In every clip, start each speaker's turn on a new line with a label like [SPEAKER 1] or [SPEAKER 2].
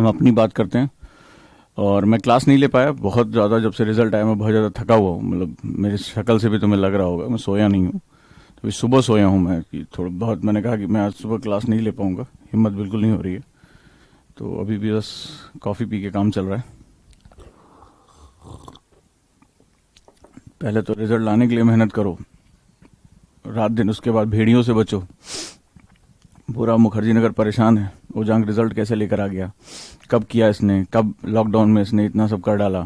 [SPEAKER 1] हम अपनी बात करते हैं। और मैं क्लास नहीं ले पाया बहुत ज़्यादा, जब से रिजल्ट आया मैं बहुत ज़्यादा थका हुआ हूँ, मतलब मेरी शक्ल से भी तुम्हें लग रहा होगा मैं सोया नहीं हूँ। तो सुबह सोया हूँ मैं कि थोड़ा बहुत, मैंने कहा कि मैं आज सुबह क्लास नहीं ले पाऊँगा, हिम्मत बिल्कुल नहीं हो रही है। तो अभी भी बस कॉफ़ी पी के काम चल रहा है। पहले तो रिजल्ट लाने के लिए मेहनत करो रात दिन, उसके बाद भेड़ियों से बचो। पूरा मुखर्जी नगर परेशान है, उजांग रिजल्ट कैसे लेकर आ गया, कब किया इसने, कब लॉकडाउन में इसने इतना सब कर डाला।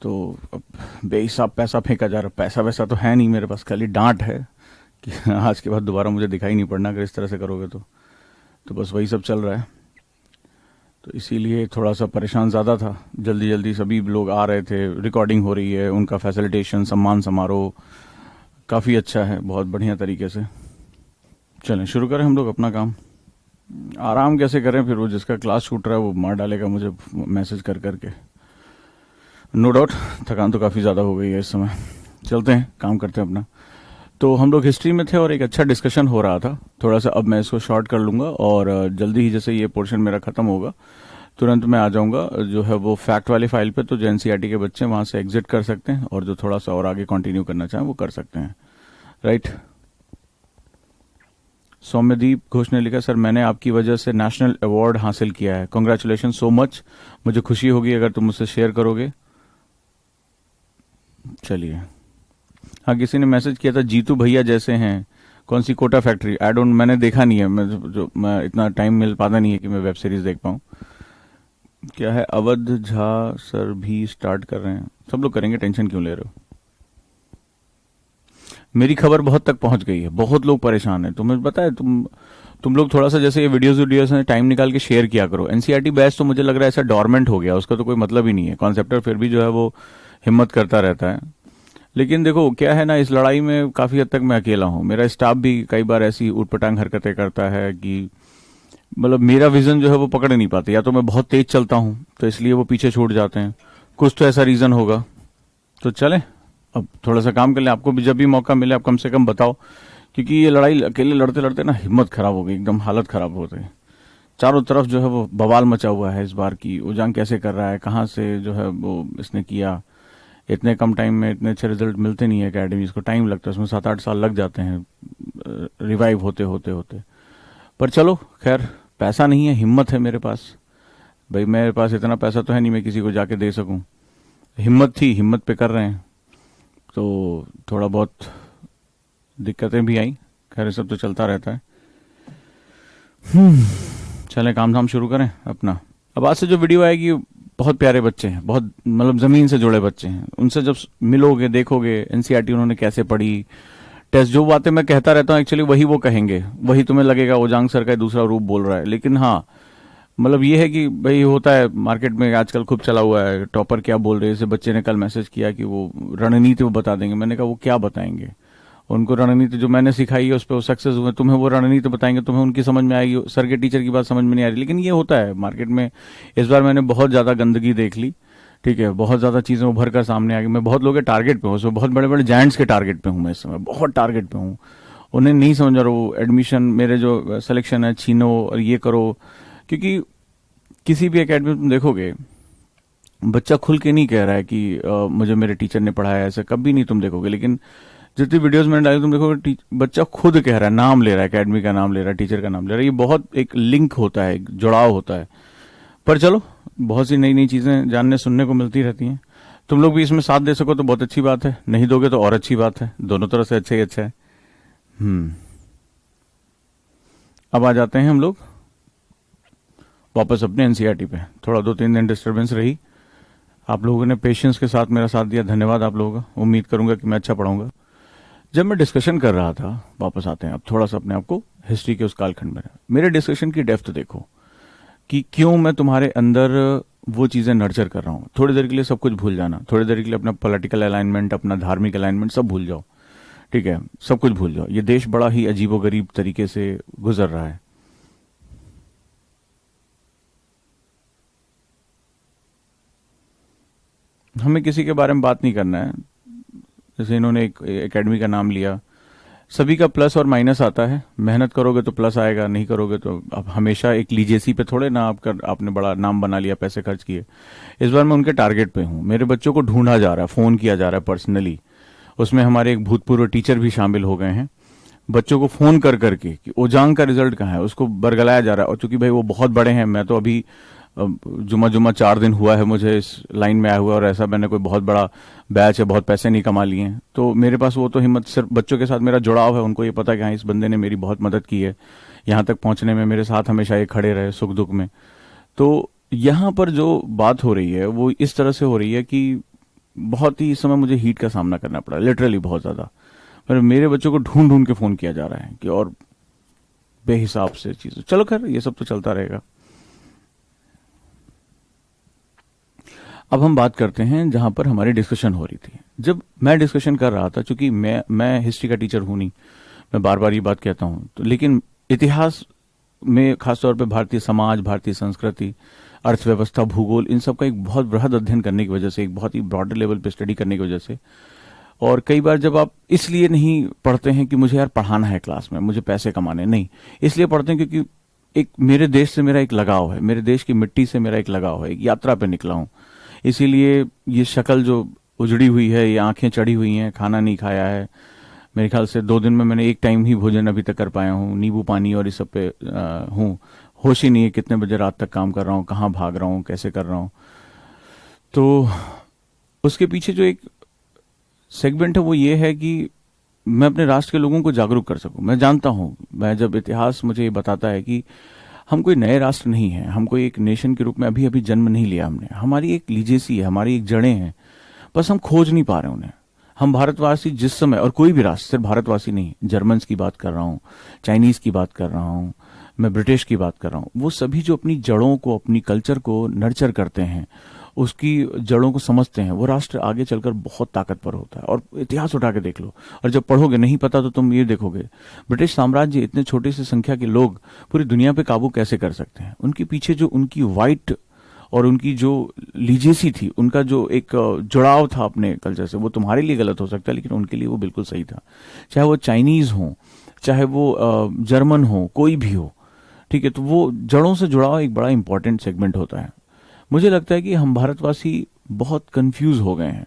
[SPEAKER 1] तो अब बेहिसाब पैसा फेंका जा रहा, पैसा वैसा तो है नहीं मेरे पास, खाली डांट है कि आज के बाद दोबारा मुझे दिखाई नहीं पड़ना अगर इस तरह से करोगे तो बस वही सब चल रहा है। तो इसीलिए थोड़ा सा परेशान ज़्यादा था। जल्दी जल्दी सभी लोग आ रहे थे, रिकॉर्डिंग हो रही है, उनका फैसिलिटेशन सम्मान समारोह काफ़ी अच्छा है, बहुत बढ़िया तरीके से। चलें शुरू करें हम लोग अपना काम। आराम कैसे करें, फिर वो जिसका क्लास छूट रहा है वो मार डालेगा मुझे मैसेज कर करके। नो डाउट थकान तो काफ़ी ज़्यादा हो गई है इस समय। चलते हैं काम करते हैं अपना। तो हम लोग हिस्ट्री में थे और एक अच्छा डिस्कशन हो रहा था थोड़ा सा। अब मैं इसको शॉर्ट कर लूँगा और जल्दी ही जैसे ये पोर्शन मेरा ख़त्म होगा तुरंत मैं आ जाऊँगा जो है वो फैक्ट वाली फाइल पे। तो जो एनसीईआरटी के बच्चे वहाँ से एग्जिट कर सकते हैं और जो थोड़ा सा और आगे कंटिन्यू करना चाहें वो कर सकते हैं, राइट। सौम्यदीप घोष ने लिखा, सर मैंने आपकी वजह से नेशनल अवार्ड हासिल किया है, कॉन्ग्रेचुलेशन सो मच। मुझे खुशी होगी अगर तुम मुझसे शेयर करोगे। चलिए, हाँ किसी ने मैसेज किया था जीतू भैया जैसे हैं, कौन सी कोटा फैक्ट्री, आई डोंट, मैंने देखा नहीं है, मैं इतना टाइम मिल पाता नहीं है कि मैं वेब सीरीज देख पाऊँ। क्या है, अवध झा सर भी स्टार्ट कर रहे हैं, सब लोग करेंगे, टेंशन क्यों ले रहे हो। मेरी खबर बहुत तक पहुंच गई है, बहुत लोग परेशान हैं, तुम्हें पता है। तुम लोग थोड़ा सा जैसे ये वीडियोस में टाइम निकाल के शेयर किया करो। एनसीईआरटी बैच तो मुझे लग रहा है ऐसा डॉर्मेंट हो गया, उसका तो कोई मतलब ही नहीं है। कॉन्सेप्टर फिर भी जो है वो हिम्मत करता रहता है। लेकिन देखो क्या है ना, इस लड़ाई में काफ़ी हद तक मैं अकेला हूँ। मेरा स्टाफ भी कई बार ऐसी ऊटपटांग हरकतें करता है कि मतलब मेरा विजन जो है वो पकड़ नहीं पाते, या तो मैं बहुत तेज चलता हूँ तो इसलिए वो पीछे छूट जाते हैं, कुछ तो ऐसा रीज़न होगा। तो चले अब थोड़ा सा काम कर लें, आपको भी जब भी मौका मिले आप कम से कम बताओ, क्योंकि ये लड़ाई अकेले लड़ते लड़ते ना हिम्मत खराब हो गई, एकदम हालत खराब हो गई। चारों तरफ जो है वो बवाल मचा हुआ है इस बार की, उजांग कैसे कर रहा है, कहाँ से जो है वो इसने किया। इतने कम टाइम में इतने अच्छे रिजल्ट मिलते नहीं है, एकेडमीज को टाइम लगता है, उसमें 7-8 साल लग जाते हैं रिवाइव होते होते होते। पर चलो खैर, पैसा नहीं है हिम्मत है मेरे पास। भाई मेरे पास इतना पैसा तो है नहीं मैं किसी को जाके दे सकूं, हिम्मत थी, हिम्मत पे कर रहे हैं। तो थोड़ा बहुत दिक्कतें भी आई, खैर ये सब तो चलता रहता है। चलें काम धाम शुरू करें अपना। अब आज से जो वीडियो आएगी बहुत प्यारे बच्चे हैं, बहुत मतलब ज़मीन से जुड़े बच्चे हैं, उनसे जब मिलोगे देखोगे एनसीईआरटी उन्होंने कैसे पढ़ी, टेस्ट जो बातें मैं कहता रहता हूँ एक्चुअली वही वो कहेंगे, वही तुम्हें लगेगा ओजांग सर का दूसरा रूप बोल रहा है। लेकिन हाँ मतलब ये है कि भाई होता है मार्केट में आजकल खूब चला हुआ है, टॉपर क्या बोल रहे हैं। जैसे बच्चे ने कल मैसेज किया कि वो रणनीति वो बता देंगे, मैंने कहा वो क्या बताएंगे, उनको रणनीति जो मैंने सिखाई है उस पर वो सक्सेस हुए, तुम्हें वो रणनीति बताएंगे, तुम्हें उनकी समझ में आएगी, सर के टीचर की बात समझ में नहीं आ रही। लेकिन ये होता है मार्केट में। इस बार मैंने बहुत ज़्यादा गंदगी देख ली, ठीक है, बहुत ज़्यादा चीज़ें उभर कर सामने आ गई। मैं बहुत लोगों के टारगेट पे हूँ, उसमें बहुत बड़े बड़े जायंट्स के टारगेट पे हूँ मैं इस समय, बहुत टारगेट पे हूँ। उन्हें नहीं समझ आ रहा, वो एडमिशन मेरे जो सिलेक्शन है छीनो और ये करो। क्योंकि किसी भी एकेडमी में तुम देखोगे बच्चा खुल के नहीं कह रहा है कि मुझे मेरे टीचर ने पढ़ाया, ऐसा कभी नहीं तुम देखोगे। लेकिन जितनी वीडियोस मैंने डाली तुम देखोगे बच्चा खुद कह रहा है, नाम ले रहा है, एकेडमी का नाम ले रहा है, टीचर का नाम ले रहा है। ये बहुत एक लिंक होता है, एक जुड़ाव होता है। पर चलो बहुत सी नई नई चीज़ें जानने सुनने को मिलती रहती हैं। तुम लोग भी इसमें साथ दे सको तो बहुत अच्छी बात है, नहीं दोगे तो और अच्छी बात है, दोनों तरह से अच्छा ही अच्छा है। अब आ जाते हैं हम लोग वापस अपने एनसीईआरटी पे। थोड़ा 2-3 दिन डिस्टर्बेंस रही, आप लोगों ने पेशेंस के साथ मेरा साथ दिया, धन्यवाद आप लोगों का। उम्मीद करूंगा कि मैं अच्छा पढ़ाऊंगा। जब मैं डिस्कशन कर रहा था, वापस आते हैं अब थोड़ा सा अपने आप को हिस्ट्री के उस कालखंड में। मेरे डिस्कशन की डेप्थ देखो कि क्यों मैं तुम्हारे अंदर वो चीज़ें नर्चर कर रहा हूँ। थोड़ी देर के लिए सब कुछ भूल जाना, थोड़ी देर के लिए अपना पॉलिटिकल अलाइनमेंट, अपना धार्मिक अलाइनमेंट सब भूल जाओ, ठीक है, सब कुछ भूल जाओ। ये देश बड़ा ही अजीबोगरीब तरीके से गुजर रहा है। हमें किसी के बारे में बात नहीं करना है। जैसे इन्होंने एक एकेडमी का नाम लिया, सभी का प्लस और माइनस आता है। मेहनत करोगे तो प्लस आएगा, नहीं करोगे तो अब हमेशा एक लीजेसी पे थोड़े ना आपने बड़ा नाम बना लिया, पैसे खर्च किए। इस बार मैं उनके टारगेट पे हूँ। मेरे बच्चों को ढूंढा जा रहा है, फोन किया जा रहा है पर्सनली। उसमें हमारे एक भूतपूर्व टीचर भी शामिल हो गए हैं। बच्चों को फोन कर करके कि ओजांग का रिजल्ट कहाँ है, उसको बरगलाया जा रहा है। और चूंकि भाई वो बहुत बड़े हैं, मैं तो अभी जुमा जुमा 4 दिन हुआ है मुझे इस लाइन में आया हुआ, और ऐसा मैंने कोई बहुत बड़ा बैच है, बहुत पैसे नहीं कमा लिए हैं, तो मेरे पास वो तो हिम्मत, सिर्फ बच्चों के साथ मेरा जुड़ाव है। उनको ये पता है कि हाँ, इस बंदे ने मेरी बहुत मदद की है, यहाँ तक पहुंचने में मेरे साथ हमेशा ये खड़े रहे सुख दुख में। तो यहाँ पर जो बात हो रही है वो इस तरह से हो रही है कि बहुत ही इस समय मुझे हीट का सामना करना पड़ा, लिटरली बहुत ज्यादा। पर मेरे बच्चों को ढूंढ ढूंढ के फोन किया जा रहा है कि, और बेहिसाब से चीज। चलो खैर, ये सब तो चलता रहेगा। अब हम बात करते हैं जहां पर हमारी डिस्कशन हो रही थी। जब मैं डिस्कशन कर रहा था, चूंकि मैं हिस्ट्री का टीचर हूं नहीं, मैं बार बार ये बात कहता हूं, तो लेकिन इतिहास में खासतौर पे भारतीय समाज, भारतीय संस्कृति, अर्थव्यवस्था, भूगोल, इन सब का एक बहुत बृहद अध्ययन करने की वजह से, एक बहुत ही ब्रॉडर लेवल पे स्टडी करने की वजह से, और कई बार जब आप इसलिए नहीं पढ़ते हैं कि मुझे यार पढ़ाना है क्लास में, मुझे पैसे कमाने, नहीं, इसलिए पढ़ते हैं क्योंकि एक मेरे देश से मेरा एक लगाव है, मेरे देश की मिट्टी से मेरा एक लगाव है, एक यात्रा पे निकला हूं। इसीलिए ये शक्ल जो उजड़ी हुई है, ये आंखें चढ़ी हुई हैं, खाना नहीं खाया है, मेरे ख्याल से 2 दिन में मैंने एक टाइम ही भोजन अभी तक कर पाया हूँ, नींबू पानी और इस सब पे हूँ। होश ही नहीं है कितने बजे रात तक काम कर रहा हूँ, कहाँ भाग रहा हूँ, कैसे कर रहा हूँ। तो उसके पीछे जो एक सेगमेंट है वो ये है कि मैं अपने राष्ट्र के लोगों को जागरूक कर सकूं। मैं जानता हूं, मैं जब इतिहास मुझे ये बताता है कि हम कोई नए राष्ट्र नहीं है, हम कोई एक नेशन के रूप में अभी अभी जन्म नहीं लिया हमने, हमारी एक लीजेसी है, हमारी एक जड़ें हैं, बस हम खोज नहीं पा रहे उन्हें। हम भारतवासी जिस समय, और कोई भी राष्ट्र, सिर्फ भारतवासी नहीं, जर्मन्स की बात कर रहा हूँ, चाइनीज की बात कर रहा हूँ, मैं ब्रिटिश की बात कर रहा हूँ, वो सभी जो अपनी जड़ों को, अपनी कल्चर को नर्चर करते हैं, उसकी जड़ों को समझते हैं, वो राष्ट्र आगे चलकर बहुत ताकतवर होता है। और इतिहास उठा के देख लो, और जब पढ़ोगे, नहीं पता तो तुम ये देखोगे, ब्रिटिश साम्राज्य इतने छोटे से संख्या के लोग पूरी दुनिया पे काबू कैसे कर सकते हैं। उनके पीछे जो उनकी वाइट और उनकी जो लीजेसी थी, उनका जो एक जुड़ाव था अपने कल्चर से, वो तुम्हारे लिए गलत हो सकता है लेकिन उनके लिए वो बिल्कुल सही था। चाहे वो चाइनीज हो, चाहे वो जर्मन हो, कोई भी हो, ठीक है, तो वो जड़ों से जुड़ाव एक बड़ा इंपॉर्टेंट सेगमेंट होता है। मुझे लगता है कि हम भारतवासी बहुत कंफ्यूज हो गए हैं,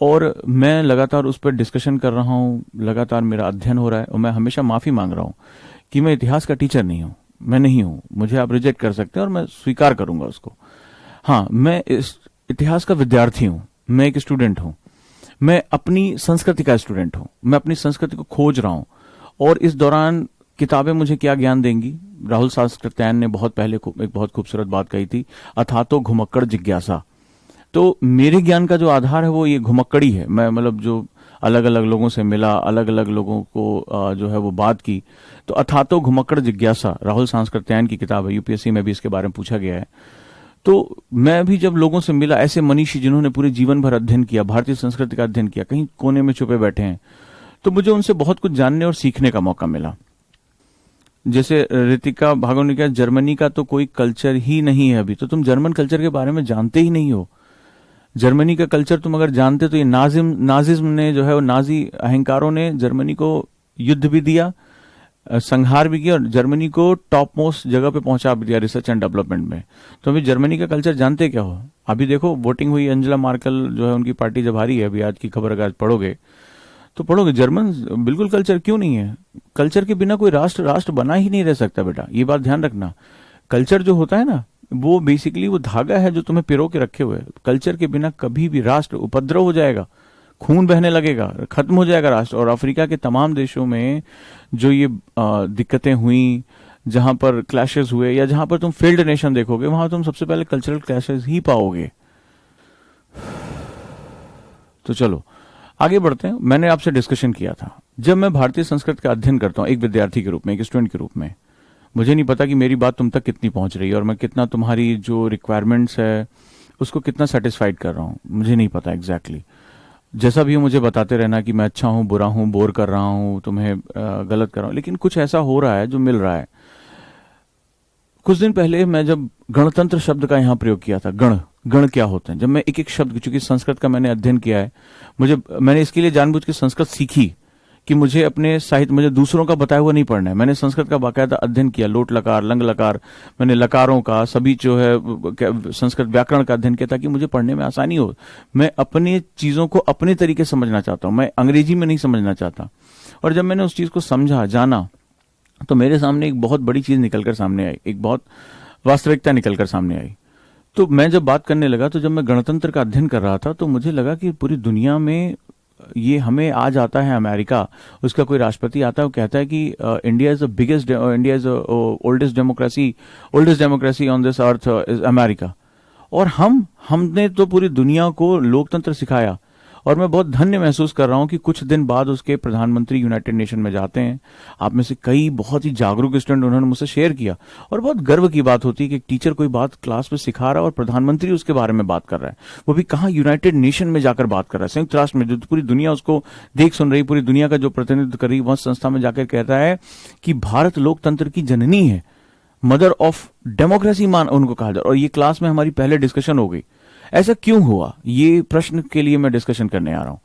[SPEAKER 1] और मैं लगातार उस पर डिस्कशन कर रहा हूँ, लगातार मेरा अध्ययन हो रहा है, और मैं हमेशा माफी मांग रहा हूँ कि मैं इतिहास का टीचर नहीं हूँ, मैं नहीं हूँ। मुझे आप रिजेक्ट कर सकते हैं और मैं स्वीकार करूंगा उसको। हाँ, मैं इस इतिहास का विद्यार्थी हूँ, मैं एक स्टूडेंट हूँ, मैं अपनी संस्कृति का स्टूडेंट हूँ, मैं अपनी संस्कृति को खोज रहा हूँ। और इस दौरान किताबें मुझे क्या ज्ञान देंगी? राहुल शास्त्रत्यायन ने बहुत पहले एक बहुत खूबसूरत बात कही थी, अथातो घुमक्कड़ जिज्ञासा। तो मेरे ज्ञान का जो आधार है वो ये घुमक्कड़ी है। मैं मतलब जो अलग अलग लोगों से मिला, अलग अलग लोगों को जो है वो बात की, तो अथातो घुमक्कड़ जिज्ञासा राहुल शास्त्रत्यायन की किताब है, यूपीएससी में भी इसके बारे में पूछा गया है। तो मैं भी जब लोगों से मिला, ऐसे मनीषी जिन्होंने पूरे जीवन भर अध्ययन किया, भारतीय संस्कृति का अध्ययन किया, कहीं कोने में छुपे बैठे हैं, तो मुझे उनसे बहुत कुछ जानने और सीखने का मौका मिला। जैसे ऋतिका भागो ने कहा, जर्मनी का तो कोई कल्चर ही नहीं है अभी, तो तुम जर्मन कल्चर के बारे में जानते ही नहीं हो। जर्मनी का कल्चर तुम अगर जानते तो ये नाजिज्म ने जो है, वो नाजी अहंकारों ने जर्मनी को युद्ध भी दिया, संहार भी किया, और जर्मनी को टॉप मोस्ट जगह पे पहुंचा भी दिया रिसर्च एंड डेवलपमेंट में। तो अभी जर्मनी का कल्चर जानते क्या हो? अभी देखो वोटिंग हुई, अंजेला मार्केल जो है उनकी पार्टी जब हारी है, अभी आज की खबर अगर आज पढ़ोगे तो पढ़ोगे, जर्मन बिल्कुल कल्चर क्यों नहीं है? कल्चर के बिना कोई राष्ट्र बना ही नहीं रह सकता बेटा, ये बात ध्यान रखना। कल्चर जो होता है ना, वो बेसिकली वो धागा है जो तुम्हें पिरो के रखे हुए। कल्चर के बिना कभी भी राष्ट्र उपद्रव हो जाएगा, खून बहने लगेगा, खत्म हो जाएगा राष्ट्र। और अफ्रीका के तमाम देशों में जो ये दिक्कतें हुई, जहां पर क्लैशेस हुए, या जहां पर तुम फेल्ड नेशन देखोगे, वहां तुम सबसे पहले कल्चरल क्लैशेस ही पाओगे। तो चलो आगे बढ़ते हैं। मैंने आपसे डिस्कशन किया था, जब मैं भारतीय संस्कृति का अध्ययन करता हूं एक विद्यार्थी के रूप में, एक स्टूडेंट के रूप में, मुझे नहीं पता कि मेरी बात तुम तक कितनी पहुंच रही है और मैं कितना तुम्हारी जो रिक्वायरमेंट्स है उसको कितना सेटिस्फाइड कर रहा हूं, मुझे नहीं पता एग्जैक्टली। जैसा भी हो मुझे बताते रहना कि मैं अच्छा हूं, बुरा हूं, बोर कर रहा हूं, तुम्हें गलत कर रहा हूं, लेकिन कुछ ऐसा हो रहा है जो मिल रहा है। कुछ दिन पहले मैं जब गणतंत्र शब्द का यहां प्रयोग किया था, गण क्या होते हैं, जब मैं एक एक शब्द, चूंकि संस्कृत का मैंने अध्ययन किया है, मैंने इसके लिए जानबूझ के संस्कृत सीखी कि मुझे अपने साहित्य, मुझे दूसरों का बताया हुआ नहीं पढ़ना है। मैंने संस्कृत का बाकायदा अध्ययन किया, लोट लकार, लंग लकार, मैंने लकारों का सभी जो है संस्कृत व्याकरण का अध्ययन किया ताकि मुझे पढ़ने में आसानी हो। मैं अपनी चीजों को अपने तरीके से समझना चाहता हूं, मैं अंग्रेजी में नहीं समझना चाहता। और जब मैंने उस चीज को समझा, जाना, तो मेरे सामने एक बहुत बड़ी चीज निकलकर सामने आई, एक बहुत वास्तविकता निकलकर सामने आई। तो मैं जब बात करने लगा, तो जब मैं गणतंत्र का अध्ययन कर रहा था, तो मुझे लगा कि पूरी दुनिया में ये हमें आज आता है अमेरिका, उसका कोई राष्ट्रपति आता है, वो कहता है कि India is the biggest, India is oldest democracy on this earth is America. और हमने तो पूरी दुनिया को लोकतंत्र सिखाया। और मैं बहुत धन्य महसूस कर रहा हूं कि कुछ दिन बाद उसके प्रधानमंत्री यूनाइटेड नेशन में जाते हैं। आप में से कई बहुत ही जागरूक स्टूडेंट उन्होंने मुझसे शेयर किया, और बहुत गर्व की बात होती है कि एक टीचर कोई बात क्लास में सिखा रहा है और प्रधानमंत्री उसके बारे में बात कर रहा है, वो भी कहाँ, यूनाइटेड नेशन में जाकर बात कर रहा है, संयुक्त राष्ट्र में, जो पूरी दुनिया उसको देख सुन रही, पूरी दुनिया का जो प्रतिनिधित्व कर रही, वह संस्था में जाकर कहता है कि भारत लोकतंत्र की जननी है, मदर ऑफ डेमोक्रेसी मान उनको कहा जाए। और ये क्लास में हमारी पहले डिस्कशन हो गई। ऐसा क्यों हुआ, ये प्रश्न के लिए मैं डिस्कशन करने आ रहा हूं।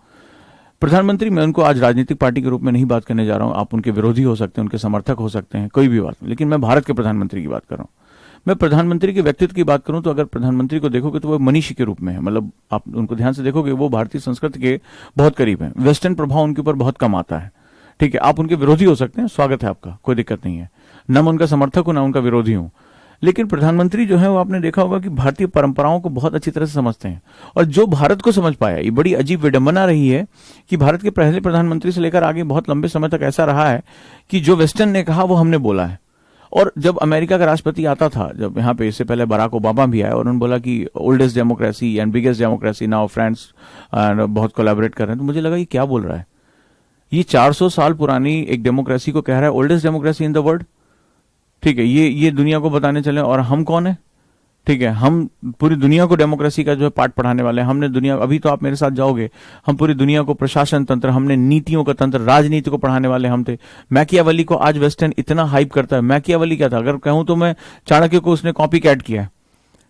[SPEAKER 1] प्रधानमंत्री, मैं उनको आज राजनीतिक पार्टी के रूप में नहीं बात करने जा रहा हूं। आप उनके विरोधी हो सकते हैं, उनके समर्थक हो सकते हैं, कोई भी बात, लेकिन मैं भारत के प्रधानमंत्री की बात कर रहा हूं। मैं प्रधानमंत्री के व्यक्तित्व की बात करूं तो अगर प्रधानमंत्री को देखोगे तो वो मनीषी के रूप में है, मतलब आप उनको ध्यान से देखोगे वो भारतीय संस्कृति के बहुत करीब है। वेस्टर्न प्रभाव उनके ऊपर बहुत कम आता है। ठीक है, आप उनके विरोधी हो सकते हैं, स्वागत है आपका, कोई दिक्कत नहीं है। न मैं उनका समर्थक हूं, ना उनका विरोधी हूं। लेकिन प्रधानमंत्री जो है वो आपने देखा होगा कि भारतीय परंपराओं को बहुत अच्छी तरह से समझते हैं। और जो भारत को समझ पाया, ये बड़ी अजीब विडंबना रही है कि भारत के पहले प्रधानमंत्री से लेकर आगे बहुत लंबे समय तक ऐसा रहा है कि जो वेस्टर्न ने कहा वो हमने बोला है। और जब अमेरिका का राष्ट्रपति आता था, जब यहाँ पे, इससे पहले बराक ओबामा भी आए और उन्होंने बोला कि oldest democracy and biggest democracy, now friends बहुत कोलैबोरेट कर रहे हैं, तो मुझे लगा ये क्या बोल रहा है। ये 400 साल पुरानी एक डेमोक्रेसी को कह रहा है oldest democracy in the world. ठीक है, ये दुनिया को बताने चले, और हम कौन है। ठीक है, हम पूरी दुनिया को डेमोक्रेसी का जो है पाठ पढ़ाने वाले हैं। हमने दुनिया, अभी तो आप मेरे साथ जाओगे, हम पूरी दुनिया को प्रशासन तंत्र, हमने नीतियों का तंत्र, राजनीति को पढ़ाने वाले हम थे। मैकियावेली को आज वेस्टर्न इतना हाइप करता है। मैकियावेली क्या था, अगर कहूं तो मैं चाणक्य को उसने कॉपी कैट किया।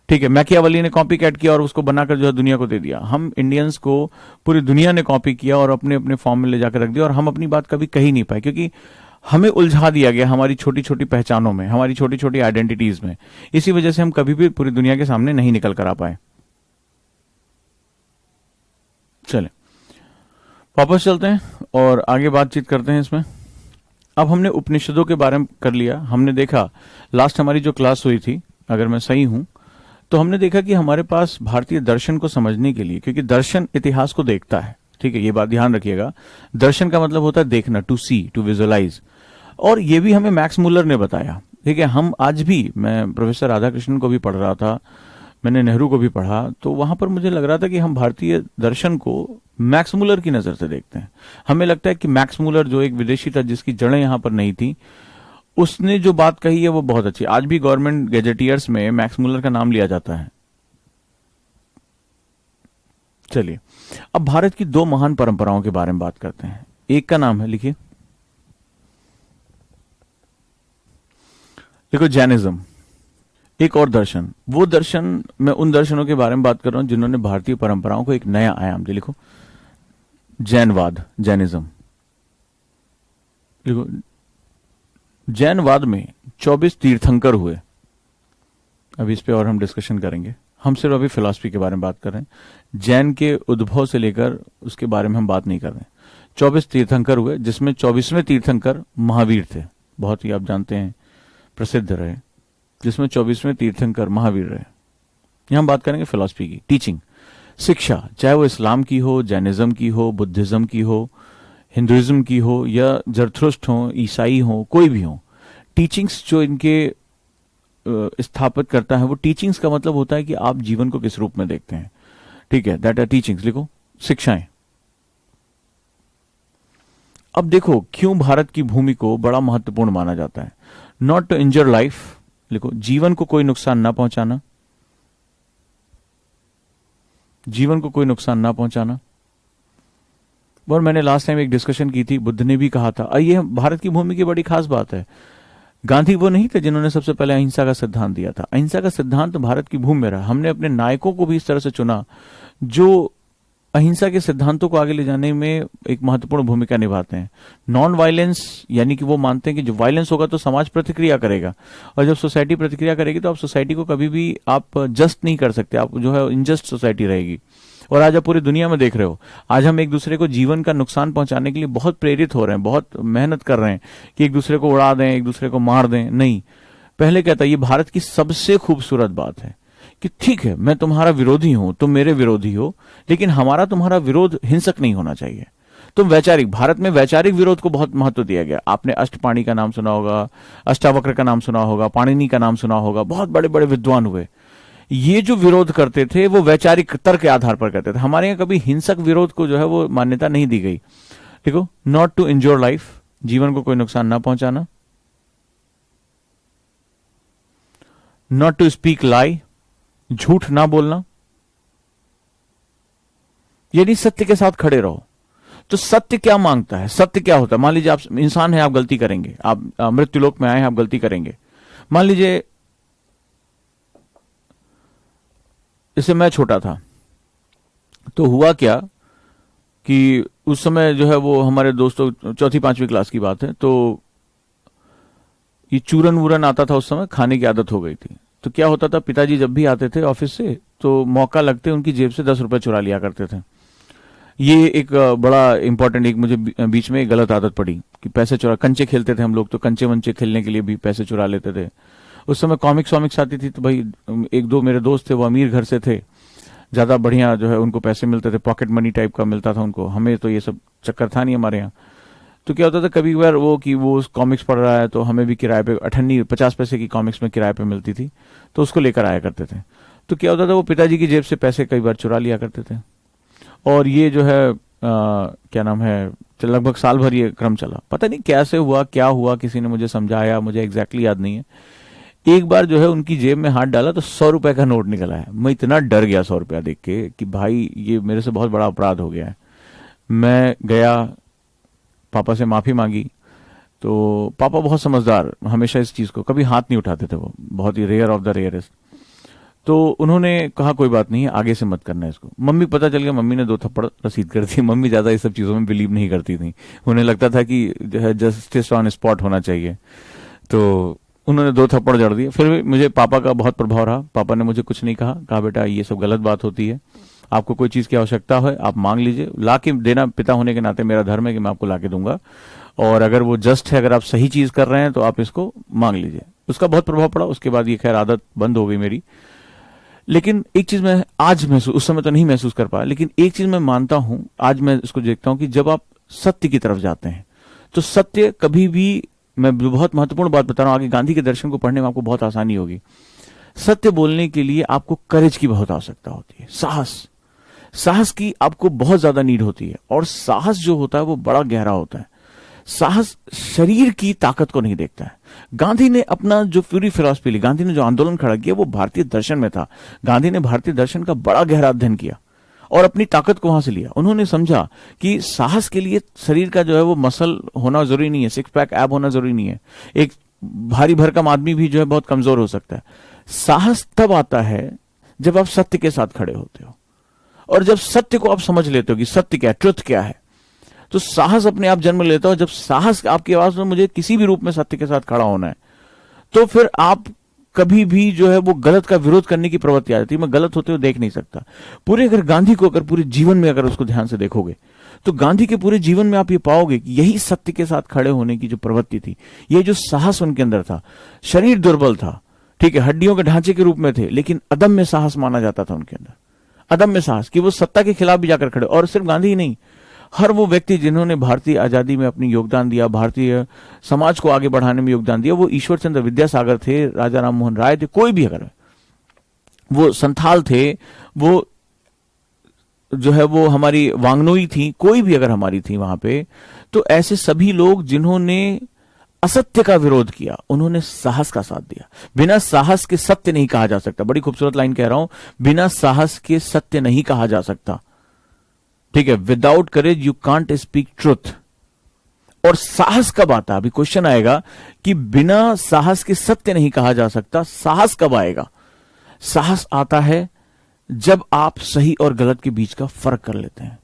[SPEAKER 1] ठीक है, मैकियावेली ने कॉपी कैट किया और उसको बनाकर जो है दुनिया को दे दिया। हम इंडियंस को पूरी दुनिया ने कॉपी किया और अपने अपने फॉर्म में ले जाकर रख दिया, और हम अपनी बात कभी कह ही नहीं पाए, क्योंकि हमें उलझा दिया गया हमारी छोटी छोटी पहचानों में, हमारी छोटी छोटी आइडेंटिटीज में। इसी वजह से हम कभी भी पूरी दुनिया के सामने नहीं निकल कर आ पाए। चले वापस चलते हैं और आगे बातचीत करते हैं इसमें। अब हमने उपनिषदों के बारे में कर लिया। हमने देखा लास्ट हमारी जो क्लास हुई थी, अगर मैं सही हूं तो हमने देखा कि हमारे पास भारतीय दर्शन को समझने के लिए, क्योंकि दर्शन इतिहास को देखता है। ठीक है, ये बात ध्यान रखिएगा। दर्शन का मतलब होता है देखना, टू सी, टू विजुअलाइज। और ये भी हमें मैक्स मुलर ने बताया। ठीक है, हम आज भी, मैं प्रोफेसर राधाकृष्णन को भी पढ़ रहा था, मैंने नेहरू को भी पढ़ा, तो वहां पर मुझे लग रहा था कि हम भारतीय दर्शन को मैक्स मुलर की नजर से देखते हैं। हमें लगता है कि मैक्स मुलर जो एक विदेशी था जिसकी जड़ें यहां पर नहीं थी, उसने जो बात कही है वो बहुत अच्छी। आज भी गवर्नमेंट गैजेटियर्स में मैक्स मुलर का नाम लिया जाता है। चलिए, अब भारत की दो महान परंपराओं के बारे में बात करते हैं। एक का नाम है, लिखिए, देखो, जैनिज्म। एक और दर्शन, वो दर्शन, मैं उन दर्शनों के बारे में बात कर रहा हूं जिन्होंने भारतीय परंपराओं को एक नया आयाम दिया। लिखो, जैनवाद, जैनिज्म। देखो, जैनवाद में 24 तीर्थंकर हुए। अभी इस पे और हम डिस्कशन करेंगे। हम सिर्फ अभी फिलॉसफी के बारे में बात कर रहे हैं। जैन के उद्भव से लेकर उसके बारे में हम बात नहीं कर रहे हैं। 24 तीर्थंकर हुए, जिसमें 24वें तीर्थंकर महावीर थे, बहुत ही आप जानते हैं प्रसिद्ध रहे, जिसमें 24वें तीर्थंकर महावीर रहे। यहां हम बात करेंगे फिलॉसफी की, टीचिंग, शिक्षा, चाहे वो इस्लाम की हो, जैनिज्म की हो, बुद्धिज्म की हो, हिंदुइज्म की हो, या जरथुस्ट्र हो, ईसाई हो, कोई भी हो। टीचिंग्स जो इनके स्थापित करता है, वो टीचिंग्स का मतलब होता है कि आप जीवन को किस रूप में देखते हैं। ठीक है, दैट आर टीचिंग्स। लिखो, शिक्षाएं। अब देखो क्यों भारत की भूमि को बड़ा महत्वपूर्ण माना जाता है। नॉट टू इंजर लाइफ, लिखो, जीवन को कोई नुकसान ना पहुंचाना, जीवन को कोई नुकसान ना पहुंचाना। और मैंने लास्ट टाइम एक डिस्कशन की थी, बुद्ध ने भी कहा था, ये भारत की भूमि की बड़ी खास बात है। गांधी वो नहीं थे जिन्होंने सबसे पहले अहिंसा का सिद्धांत दिया था। अहिंसा का सिद्धांत भारत की भूमि में रहा। हमने अपने नायकों को भी इस तरह से चुना जो अहिंसा के सिद्धांतों को आगे ले जाने में एक महत्वपूर्ण भूमिका निभाते हैं। नॉन वायलेंस यानी कि वो मानते हैं कि जो वायलेंस होगा तो समाज प्रतिक्रिया करेगा, और जब सोसाइटी प्रतिक्रिया करेगी तो आप सोसाइटी को कभी भी आप जस्ट नहीं कर सकते, आप जो है इनजस्ट सोसाइटी रहेगी। और आज आप पूरी दुनिया में देख रहे हो, आज हम एक दूसरे को जीवन का नुकसान पहुंचाने के लिए बहुत प्रेरित हो रहे हैं, बहुत मेहनत कर रहे हैं कि एक दूसरे को उड़ा दें, एक दूसरे को मार दें। नहीं, पहले कहता ये भारत की सबसे खूबसूरत बात है कि ठीक है मैं तुम्हारा विरोधी हूं, तुम मेरे विरोधी हो, लेकिन हमारा तुम्हारा विरोध हिंसक नहीं होना चाहिए। तुम वैचारिक, भारत में वैचारिक विरोध को बहुत महत्व दिया गया। आपने अष्टपाणी का नाम सुना होगा, अष्टावक्र का नाम सुना होगा, पाणिनि का नाम सुना होगा, बहुत बड़े बड़े विद्वान हुए। ये जो विरोध करते थे वो वैचारिक तर्क के आधार पर करते थे। हमारे यहाँ कभी हिंसक विरोध को जो है वो मान्यता नहीं दी गई। देखो, नॉट टू इंजोर लाइफ, जीवन को कोई नुकसान ना पहुंचाना, नॉट टू स्पीक लाई, झूठ ना बोलना, यानी सत्य के साथ खड़े रहो। तो सत्य क्या मांगता है, सत्य क्या होता है? मान लीजिए आप इंसान है, आप गलती करेंगे, आप मृत्युलोक में आए हैं, आप गलती करेंगे। मान लीजिए जैसे मैं छोटा था तो हुआ क्या कि उस समय जो है वो हमारे दोस्तों, चौथी पांचवी क्लास की बात है, तो ये चूरन वूरन आता था, उस समय खाने की आदत हो गई थी। तो क्या होता था, पिताजी जब भी आते थे ऑफिस से तो मौका लगते उनकी जेब से 10 रुपए चुरा लिया करते थे। ये एक बड़ा इंपॉर्टेंट, एक मुझे बीच में एक गलत आदत पड़ी कि पैसे चुरा, कंचे खेलते थे हम लोग, तो कंचे वंचे खेलने के लिए भी पैसे चुरा लेते थे। उस समय कॉमिक्स वॉमिक्स आती थी, तो भाई एक दो मेरे दोस्त थे वो अमीर घर से थे, ज्यादा बढ़िया जो है उनको पैसे मिलते थे, पॉकेट मनी टाइप का मिलता था उनको, हमें तो ये सब चक्कर था नहीं हमारे यहाँ। तो क्या होता था कभी बार वो कि वो कॉमिक्स पढ़ रहा है तो हमें भी किराए पे 50 पैसे की कॉमिक्स में किराए पे मिलती थी, तो उसको लेकर आया करते थे। तो क्या होता था, वो पिताजी की जेब से पैसे कई बार चुरा लिया करते थे, और ये जो है क्या नाम है, लगभग साल भर ये क्रम चला। पता नहीं कैसे हुआ, क्या हुआ, किसी ने मुझे समझाया, मुझे एग्जैक्टली याद नहीं है। एक बार जो है उनकी जेब में हाथ डाला तो 100 रुपए का नोट निकला है। मैं इतना डर गया 100 रुपया देख के कि भाई ये मेरे से बहुत बड़ा अपराध हो गया है। मैं गया, पापा से माफी मांगी, तो पापा बहुत समझदार, हमेशा इस चीज को कभी हाथ नहीं उठाते थे, वो बहुत ही रेयर ऑफ द रेयरेस्ट। तो उन्होंने कहा कोई बात नहीं है, आगे से मत करना इसको। मम्मी पता चल गया, मम्मी ने 2 थप्पड़ रसीद कर दी। मम्मी ज्यादा इस सब चीजों में बिलीव नहीं करती थी, उन्हें लगता था कि जो है जस्टिस ऑन स्पॉट होना चाहिए। तो उन्होंने 2 थप्पड़ जड़ दिए। फिर भी मुझे पापा का बहुत प्रभाव रहा, पापा ने मुझे कुछ नहीं कहा, कहा बेटा ये सब गलत बात होती है, आपको कोई चीज की आवश्यकता है आप मांग लीजिए, ला के देना पिता होने के नाते मेरा धर्म है कि मैं आपको ला के दूंगा, और अगर वो जस्ट है, अगर आप सही चीज कर रहे हैं तो आप इसको मांग लीजिए। उसका बहुत प्रभाव पड़ा। उसके बाद ये खैर आदत बंद हो गई मेरी। लेकिन एक चीज मैं आज महसूस, उस समय तो नहीं महसूस कर पाया, लेकिन एक चीज मैं मानता हूं, आज मैं इसको देखता हूं कि जब आप सत्य की तरफ जाते हैं तो सत्य कभी भी, मैं बहुत महत्वपूर्ण बात बता रहा हूं, आगे गांधी के दर्शन को पढ़ने में आपको बहुत आसानी होगी। सत्य बोलने के लिए आपको करेज की बहुत आवश्यकता होती है, साहस की आपको बहुत ज्यादा नीड होती है, और साहस जो होता है वो बड़ा गहरा होता है। साहस शरीर की ताकत को नहीं देखता है। गांधी ने अपना जो पूरी फिलॉसफी ली, गांधी ने जो आंदोलन खड़ा किया वो भारतीय दर्शन में था। गांधी ने भारतीय दर्शन का बड़ा गहरा अध्ययन किया और अपनी ताकत को वहां से लिया। उन्होंने समझा कि साहस के लिए शरीर का जो है वो मसल होना जरूरी नहीं है, 6 पैक एब होना जरूरी नहीं है, एक भारी भरकम आदमी भी जो है बहुत कमजोर हो सकता है। साहस तब आता है जब आप सत्य के साथ खड़े होते हो, और जब सत्य को आप समझ लेते हो कि सत्य क्या है, ट्रुथ क्या है, तो साहस अपने आप जन्म लेता हो। जब साहस आपकी आवाज में मुझे किसी भी रूप में सत्य के साथ खड़ा होना है, तो फिर आप कभी भी जो है वो गलत का विरोध करने की प्रवृत्ति आ जाती है। मैं गलत होते हुए देख नहीं सकता। पूरे अगर गांधी को अगर पूरे जीवन में अगर उसको ध्यान से देखोगे तो गांधी के पूरे जीवन में आप ये पाओगे कि यही सत्य के साथ खड़े होने की जो प्रवृत्ति थी, ये जो साहस उनके अंदर था। शरीर दुर्बल था, ठीक है, हड्डियों के ढांचे के रूप में थे, लेकिन अदम्य साहस माना जाता था उनके अंदर, अदम्य साहस कि वो सत्ता के खिलाफ भी जाकर खड़े। और सिर्फ गांधी ही नहीं, हर वो व्यक्ति जिन्होंने भारतीय आजादी में अपनी योगदान दिया, भारतीय समाज को आगे बढ़ाने में योगदान दिया, वो ईश्वर चंद्र विद्यासागर थे, राजा राम मोहन राय थे, कोई भी अगर वो संथाल थे, वो जो है वो हमारी वांगनोई थी, कोई भी अगर हमारी थी वहां पे, तो ऐसे सभी लोग जिन्होंने असत्य का विरोध किया, उन्होंने साहस का साथ दिया। बिना साहस के सत्य नहीं कहा जा सकता। बड़ी खूबसूरत लाइन कह रहा हूं, बिना साहस के सत्य नहीं कहा जा सकता, ठीक है। Without courage you can't speak truth. और साहस कब आता? अभी क्वेश्चन आएगा कि बिना साहस के सत्य नहीं कहा जा सकता, साहस कब आएगा? साहस आता है जब आप सही और गलत के बीच का फर्क कर लेते हैं।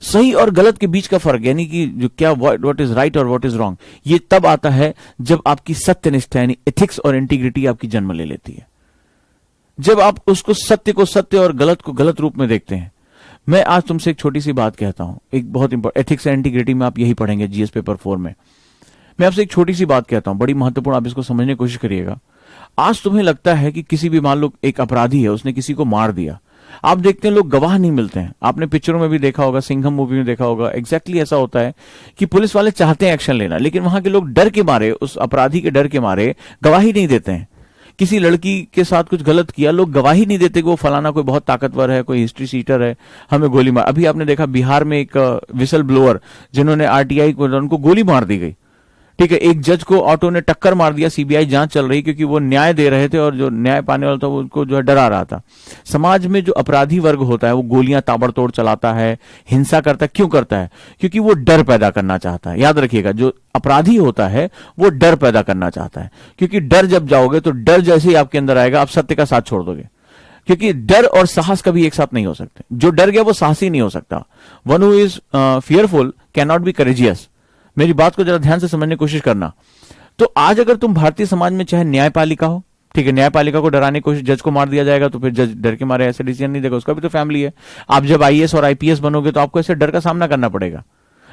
[SPEAKER 1] सही और गलत के बीच का फर्क, यानी कि जो क्या व्हाट इज राइट और व्हाट इज रॉन्ग, ये तब आता है जब आपकी सत्यनिष्ठा यानी एथिक्स और इंटीग्रिटी आपकी जन्म ले लेती है। जब आप उसको सत्य को सत्य और गलत को गलत रूप में देखते हैं। मैं आज तुमसे एक छोटी सी बात कहता हूं, एक बहुत इंपॉर्टेंट, एथिक्स एंड इंटीग्रिटी में आप यही पढ़ेंगे जीएस पेपर 4 में। मैं आपसे एक छोटी सी बात कहता हूं, बड़ी महत्वपूर्ण, आप इसको समझने की कोशिश करिएगा। आज तुम्हें लगता है कि किसी भी, मान लो एक अपराधी है, उसने किसी को मार दिया, आप देखते हैं लोग गवाह नहीं मिलते हैं। आपने पिक्चरों में भी देखा होगा, सिंघम मूवी में देखा होगा, एग्जैक्टली ऐसा होता है कि पुलिस वाले चाहते हैं एक्शन लेना, लेकिन वहां के लोग डर के मारे, उस अपराधी के डर के मारे गवाही नहीं देते हैं। किसी लड़की के साथ कुछ गलत किया, लोग गवाही नहीं देते कि वो फलाना कोई बहुत ताकतवर है, कोई हिस्ट्री सीटर है, हमें गोली मार। अभी आपने देखा बिहार में एक विसल ब्लोअर जिन्होंने आरटीआई को, उनको गोली मार दी गई। ठीक है, एक जज को ऑटो ने टक्कर मार दिया, सीबीआई जांच चल रही, क्योंकि वो न्याय दे रहे थे और जो न्याय पाने वाला था वो उनको जो है डरा रहा था। समाज में जो अपराधी वर्ग होता है वो गोलियां ताबड़तोड़ चलाता है, हिंसा करता है। क्यों करता है? क्योंकि वो डर पैदा करना चाहता है। याद रखिएगा, जो अपराधी होता है वो डर पैदा करना चाहता है, क्योंकि डर जब जाओगे तो डर जैसे ही आपके अंदर आएगा आप सत्य का साथ छोड़ दोगे, क्योंकि डर और साहस कभी एक साथ नहीं हो सकते। जो डर गया वो साहसी नहीं हो सकता। One who is fearful can not be courageous. मेरी बात को जरा ध्यान से समझने की कोशिश करना। तो आज अगर तुम भारतीय समाज में, चाहे न्यायपालिका हो, ठीक है, न्यायपालिका को डराने की कोशिश, जज को मार दिया जाएगा तो फिर जज डर के मारे ऐसे डिसीजन नहीं देगा, उसका भी तो फैमिली है। आप जब आईएएस और आईपीएस बनोगे तो आपको ऐसे डर का सामना करना पड़ेगा।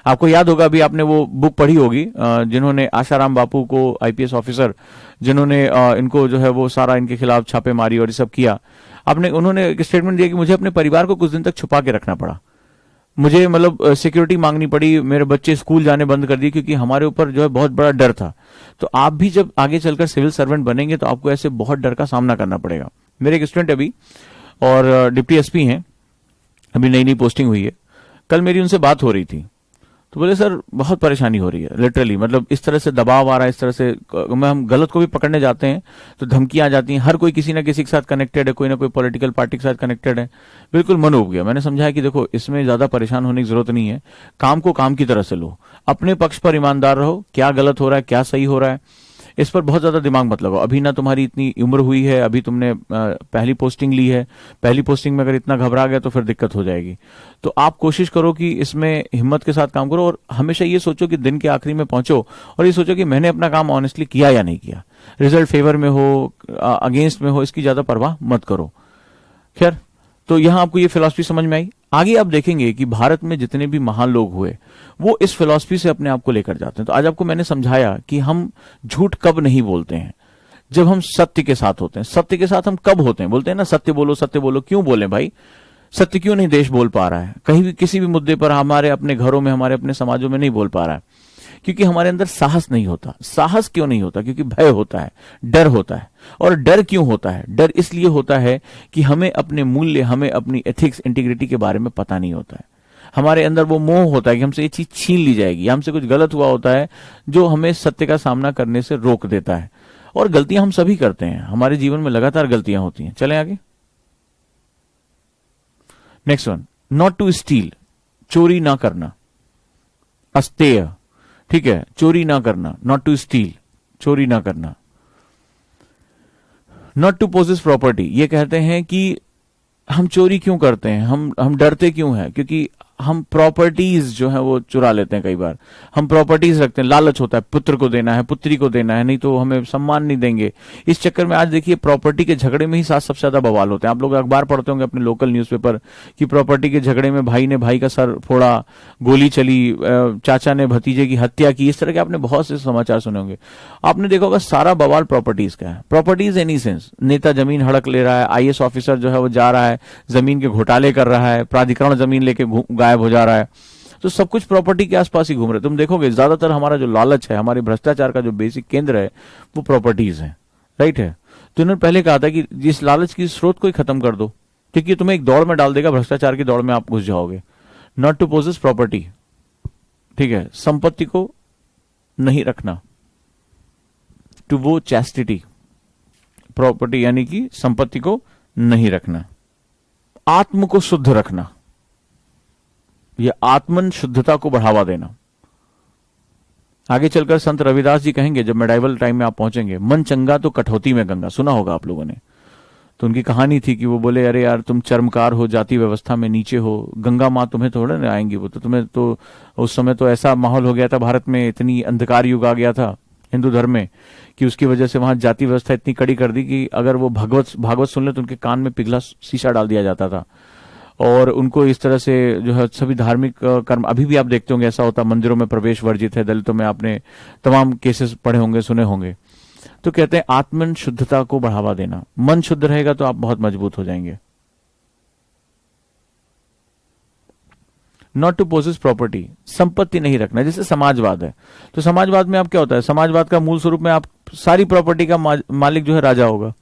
[SPEAKER 1] आपको याद होगा, अभी आपने वो बुक पढ़ी होगी जिन्होंने आशाराम बापू को, आईपीएस ऑफिसर जिन्होंने इनको जो है वो सारा इनके खिलाफ छापेमारी और ये सब किया, उन्होंने एक स्टेटमेंट दिया कि मुझे अपने परिवार को कुछ दिन तक छुपा के रखना पड़ा, मुझे मतलब सिक्योरिटी मांगनी पड़ी, मेरे बच्चे स्कूल जाने बंद कर दिए, क्योंकि हमारे ऊपर जो है बहुत बड़ा डर था। तो आप भी जब आगे चलकर सिविल सर्वेंट बनेंगे तो आपको ऐसे बहुत डर का सामना करना पड़ेगा। मेरे एक स्टूडेंट अभी और डिप्टी एसपी हैं, अभी नई नई पोस्टिंग हुई है। कल मेरी उनसे बात हो रही थी तो बोले सर बहुत परेशानी हो रही है, लिटरली, मतलब इस तरह से दबाव आ रहा है, इस तरह से हम गलत को भी पकड़ने जाते हैं तो धमकियां आ जाती हैं। हर कोई किसी ना किसी के साथ कनेक्टेड है, कोई ना कोई पॉलिटिकल पार्टी के साथ कनेक्टेड है। बिल्कुल मन उब गया। मैंने समझाया कि देखो, इसमें ज्यादा परेशान होने की जरूरत नहीं है, काम को काम की तरह से लो, अपने पक्ष पर ईमानदार रहो, क्या गलत हो रहा है क्या सही हो रहा है इस पर बहुत ज्यादा दिमाग मत लगाओ। अभी ना तुम्हारी इतनी उम्र हुई है, अभी तुमने पहली पोस्टिंग ली है, पहली पोस्टिंग में अगर इतना घबरा गया तो फिर दिक्कत हो जाएगी। तो आप कोशिश करो कि इसमें हिम्मत के साथ काम करो, और हमेशा ये सोचो कि दिन के आखिरी में पहुंचो और ये सोचो कि मैंने अपना काम ऑनेस्टली किया या नहीं किया। रिजल्ट फेवर में हो, अगेंस्ट में हो, इसकी ज्यादा परवाह मत करो। खैर, तो यहां आपको ये फिलॉसफी समझ में आई। आगे आप देखेंगे कि भारत में जितने भी महान लोग हुए वो इस फिलॉसफी से अपने आप को लेकर जाते हैं। तो आज आपको मैंने समझाया कि हम झूठ कब नहीं बोलते हैं, जब हम सत्य के साथ होते हैं। सत्य के साथ हम कब होते हैं? बोलते हैं ना सत्य बोलो सत्य बोलो। क्यों बोले भाई? सत्य क्यों नहीं देश बोल पा रहा है? कहीं भी किसी भी मुद्दे पर हमारे अपने घरों में, हमारे अपने समाजों में नहीं बोल पा रहा है, क्योंकि हमारे अंदर साहस नहीं होता। साहस क्यों नहीं होता? क्योंकि भय होता है, डर होता है। और डर क्यों होता है? डर इसलिए होता है कि हमें अपने मूल्य, हमें अपनी एथिक्स, इंटीग्रिटी के बारे में पता नहीं होता है। हमारे अंदर वो मोह होता है कि हमसे ये चीज छीन ली जाएगी, हमसे कुछ गलत हुआ होता है जो हमें सत्य का सामना करने से रोक देता है। और गलतियां हम सभी करते हैं, हमारे जीवन में लगातार गलतियां होती हैं। चलें आगे। Next one, not to steal, चोरी ना करना, अस्तेय, ठीक है, चोरी ना करना, नॉट टू स्टील, चोरी ना करना। नॉट टू पोजेस प्रॉपर्टी, ये कहते हैं कि हम चोरी क्यों करते हैं, हम डरते क्यों हैं? क्योंकि हम प्रॉपर्टीज जो है वो चुरा लेते हैं। कई बार हम प्रॉपर्टीज रखते हैं, लालच होता है, पुत्र को देना है, पुत्री को देना है, नहीं तो हमें सम्मान नहीं देंगे। इस चक्कर में आज देखिए प्रॉपर्टी के झगड़े में ही साथ सबसे ज्यादा बवाल होते हैं। आप लोग अखबार पढ़ते होंगे अपने लोकल न्यूज़पेपर कि प्रॉपर्टी के झगड़े में भाई ने भाई का सर फोड़ा, गोली चली, चाचा ने भतीजे की हत्या की। इस तरह के आपने बहुत से समाचार सुने होंगे। आपने देखा होगा सारा बवाल प्रॉपर्टीज का है। प्रॉपर्टीज एनी सेंस, नेता जमीन हड़प ले रहा है, आईएएस ऑफिसर जो है वो जा रहा है जमीन के घोटाले कर रहा है, प्राधिकरण जमीन लेके गायब हो जा रहा है, तो सब कुछ प्रॉपर्टी के आसपास ही घूम रहे। तुम देखोगे ज्यादातर हमारा जो लालच है, हमारे भ्रष्टाचार का जो बेसिक केंद्र है वो प्रॉपर्टीज है, राइट है। तो इन्होंने पहले कहा था कि जिस लालच की स्रोत को ही खत्म कर दो, क्योंकि तुम्हें एक दौड़ में डाल देगा, भ्रष्टाचार की दौड़ में आप घुस जाओगे। नॉट टू पोजेस प्रॉपर्टी, ठीक है, संपत्ति को नहीं रखना। टू वो चैस्टिटी, प्रॉपर्टी यानी कि संपत्ति को नहीं रखना। आत्म को शुद्ध रखना, यह आत्मन शुद्धता को बढ़ावा देना। आगे चलकर संत रविदास जी कहेंगे, जब मेडाइवल टाइम में आप पहुंचेंगे, मन चंगा तो कठौती में गंगा, सुना होगा आप लोगों ने। तो उनकी कहानी थी कि वो बोले अरे यार तुम चर्मकार हो, जाति व्यवस्था में नीचे हो, गंगा माँ तुम्हें थोड़ा ना आएंगी, वो तो तुम्हें तो उस समय तो ऐसा माहौल हो गया था भारत में, इतनी अंधकार युग आ गया था हिंदू धर्म में कि उसकी वजह से वहां जाति व्यवस्था इतनी कड़ी कर दी कि अगर वो भागवत भागवत सुन ले तो उनके कान में पिघला शीशा डाल दिया जाता था। और उनको इस तरह से जो है सभी धार्मिक कर्म, अभी भी आप देखते होंगे ऐसा होता, मंदिरों में प्रवेश वर्जित है, दलितों में आपने तमाम केसेस पढ़े होंगे, सुने होंगे। तो कहते हैं आत्मन शुद्धता को बढ़ावा देना, मन शुद्ध रहेगा तो आप बहुत मजबूत हो जाएंगे। नॉट टू पोजेस प्रॉपर्टी, संपत्ति नहीं रखना। जैसे समाजवाद है, तो समाजवाद में आप क्या होता है, समाजवाद का मूल स्वरूप में आप सारी प्रॉपर्टी का मालिक जो है राजा होगा।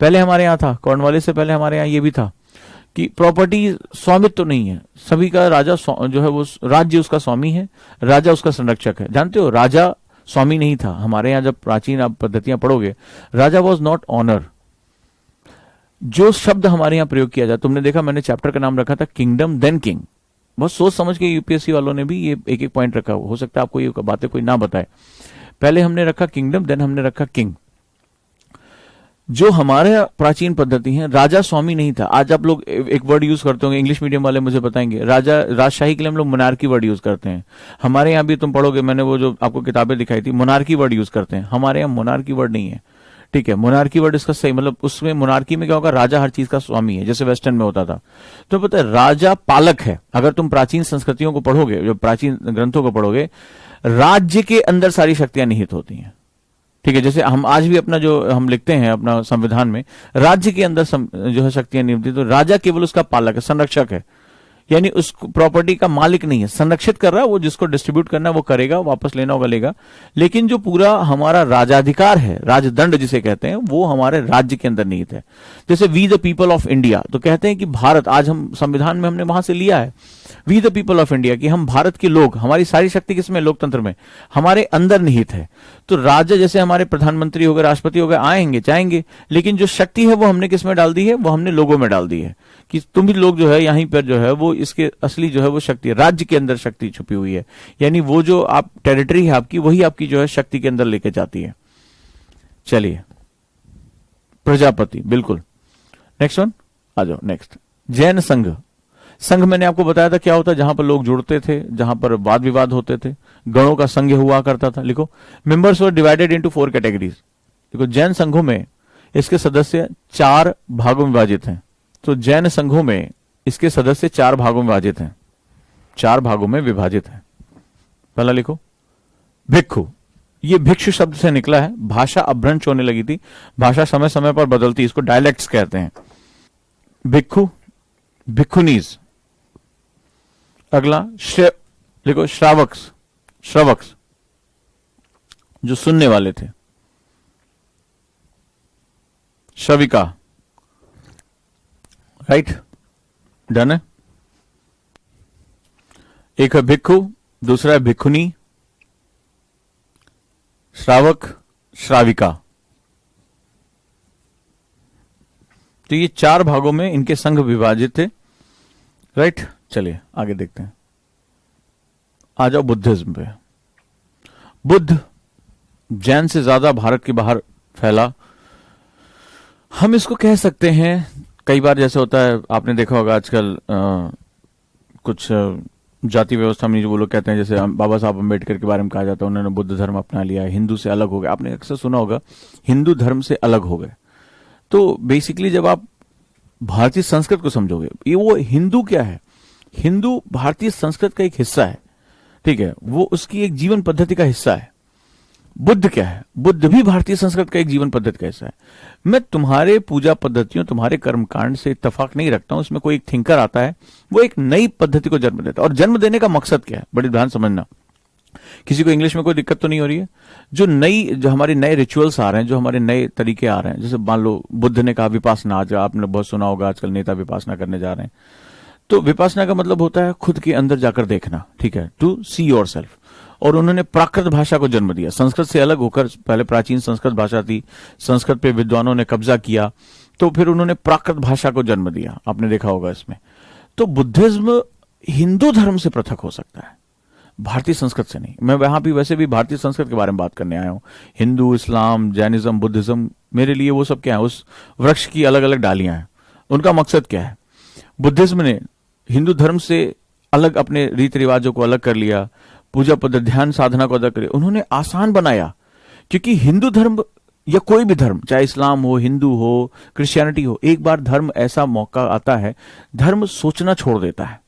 [SPEAKER 1] पहले हमारे यहाँ था, कॉर्नवालिस से पहले हमारे यहाँ ये भी था कि प्रॉपर्टी स्वामित्व तो नहीं है, सभी का राजा जो है वो राज्य उसका स्वामी है, राजा उसका संरक्षक है। जानते हो राजा स्वामी नहीं था हमारे यहाँ, जब प्राचीन आप पद्धतियां पढ़ोगे, राजा वॉज नॉट ऑनर। जो शब्द हमारे यहाँ प्रयोग किया जाए, तुमने देखा मैंने चैप्टर का नाम रखा था किंगडम देन किंग, बहुत सोच समझ के यूपीएससी वालों ने भी ये एक एक पॉइंट रखा, हो सकता है आपको ये बातें कोई ना बताए। पहले हमने रखा किंगडम, देन हमने रखा किंग। जो हमारे प्राचीन पद्धति है, राजा स्वामी नहीं था। आज आप लोग एक वर्ड यूज करते होंगे, इंग्लिश मीडियम वाले मुझे बताएंगे, राजा राजशाही के लिए हम लोग मोनार्की वर्ड यूज करते हैं। हमारे यहाँ भी तुम पढ़ोगे, मैंने वो जो आपको किताबें दिखाई थी, मोनार्की वर्ड यूज करते हैं। हमारे यहाँ मोनार्की वर्ड नहीं है, ठीक है। मोनार्की वर्ड इसका सही मतलब, उसमें मोनार्की में क्या होगा, राजा हर चीज का स्वामी है, जैसे वेस्टर्न में होता था। तो पता है राजा पालक है। अगर तुम प्राचीन संस्कृतियों को पढ़ोगे, जो प्राचीन ग्रंथों को पढ़ोगे, राज्य के अंदर सारी शक्तियां निहित होती हैं, ठीक है। जैसे हम आज भी अपना जो हम लिखते हैं अपना संविधान में, राज्य के अंदर जो है शक्तियां निहित, तो राजा केवल उसका पालक है, संरक्षक है, यानी उस प्रॉपर्टी का मालिक नहीं है, संरक्षित कर रहा है, वो जिसको डिस्ट्रीब्यूट करना है वो करेगा, वापस लेना होगा लेगा। लेकिन जो पूरा हमारा राजाधिकार है, राजदंड जिसे कहते हैं, वो हमारे राज्य के अंदर निहित है। जैसे we the people of India, तो कहते हैं कि भारत, आज हम संविधान में हमने वहां से लिया है we the people of India, कि हम भारत के लोग, हमारी सारी शक्ति किसमें, लोकतंत्र में, हमारे अंदर निहित है। तो राज्य जैसे हमारे प्रधानमंत्री हो गए, राष्ट्रपति हो गए, आएंगे चाहेंगे, लेकिन जो शक्ति है वो हमने किसमें डाल दी है, वो हमने लोगों में डाल दी है कि तुम भी लोग जो है यहीं पर जो है वो इसके असली जो है वो शक्ति, राज्य के अंदर शक्ति छुपी हुई है, यानी वो जो आप टेरिटरी है आपकी, वही आपकी जो है शक्ति के अंदर लेके जाती है। चलिए, प्रजापति, बिल्कुल। नेक्स्ट वन आ जाओ। नेक्स्ट, जैन संघ। संघ मैंने आपको बताया था क्या होता है, जहां पर लोग जुड़ते थे, जहां पर वाद विवाद होते थे, गणों का संघ हुआ करता था। लिखो, members were divided into 4 categories. देखो, जैन संघों में इसके सदस्य 4 भागों में विभाजित हैं। तो जैन संघों में इसके सदस्य 4 भागों में विभाजित हैं, 4 भागों में विभाजित हैं। पहला लिखो, भिक्षु। ये भिक्षु शब्द से निकला है, भाषा अपभ्रंश होने लगी थी, भाषा समय समय पर बदलती, इसको डायलेक्ट्स कहते हैं। भिक्षु, भिक्षुनीज। अगला लिखो, श्रावक्स। श्रवक्स जो सुनने वाले थे, श्रविका, राइट, डन है। एक है भिक्षु, दूसरा है भिक्षुनी, श्रावक, श्राविका। तो ये 4 भागों में इनके संघ विभाजित थे, राइट। चलिए आगे देखते हैं। आ जाओ बुद्धिज्म पे। बुद्ध जैन से ज्यादा भारत के बाहर फैला, हम इसको कह सकते हैं। कई बार जैसे होता है, आपने देखा होगा आजकल कुछ जाति व्यवस्था में जो वो लोग कहते हैं, जैसे बाबा साहब अम्बेडकर के बारे में कहा जाता है, उन्होंने बुद्ध धर्म अपना लिया है, हिंदू से अलग हो गए। आपने अक्सर सुना होगा हिंदू धर्म से अलग हो गए। तो बेसिकली जब आप भारतीय संस्कृत को समझोगे, ये वो हिंदू क्या है, हिंदू भारतीय संस्कृत का एक हिस्सा है, ठीक है, वो उसकी एक जीवन पद्धति का हिस्सा है। बुद्ध क्या है, बुद्ध भी भारतीय संस्कृत का एक जीवन पद्धति का हिस्सा है। मैं तुम्हारे पूजा पद्धतियों, तुम्हारे कर्मकांड से इत्तेफाक नहीं रखता हूं। इसमें कोई एक थिंकर आता है, वो एक नई पद्धति को जन्म देता है। और जन्म देने का मकसद क्या है, बड़ी ध्यान समझना। किसी को इंग्लिश में कोई दिक्कत तो नहीं हो रही है? जो हमारे नए रिचुअल्स आ रहे हैं, जो हमारे नए तरीके आ रहे हैं, जैसे मान लो बुद्ध ने कहा विपासना, आज आपने बहुत सुना होगा आजकल नेता विपासना करने जा रहे हैं। तो विपासना का मतलब होता है खुद के अंदर जाकर देखना, ठीक है, टू सी योरसेल्फ। और उन्होंने प्राकृत भाषा को जन्म दिया, संस्कृत से अलग होकर। पहले प्राचीन संस्कृत भाषा थी, संस्कृत पे विद्वानों ने कब्जा किया, तो फिर उन्होंने प्राकृत भाषा को जन्म दिया, आपने देखा होगा इसमें। तो बुद्धिज्म हिंदू धर्म से पृथक हो सकता है, भारतीय संस्कृत से नहीं। मैं वहां भी वैसे भी भारतीय संस्कृत के बारे में बात करने आया हूं। हिंदू, इस्लाम, जैनिज्म, बुद्धिज्म, मेरे लिए वो सब क्या है, उस वृक्ष की अलग अलग डालियां हैं। उनका मकसद क्या है? बुद्धिज्म ने हिंदू धर्म से अलग अपने रीति रिवाजों को अलग कर लिया, पूजा पद्धति, ध्यान साधना को अलग कर लिया। उन्होंने आसान बनाया, क्योंकि हिंदू धर्म या कोई भी धर्म, चाहे इस्लाम हो, हिंदू हो, क्रिश्चियनिटी हो, एक बार धर्म ऐसा मौका आता है, धर्म सोचना छोड़ देता है।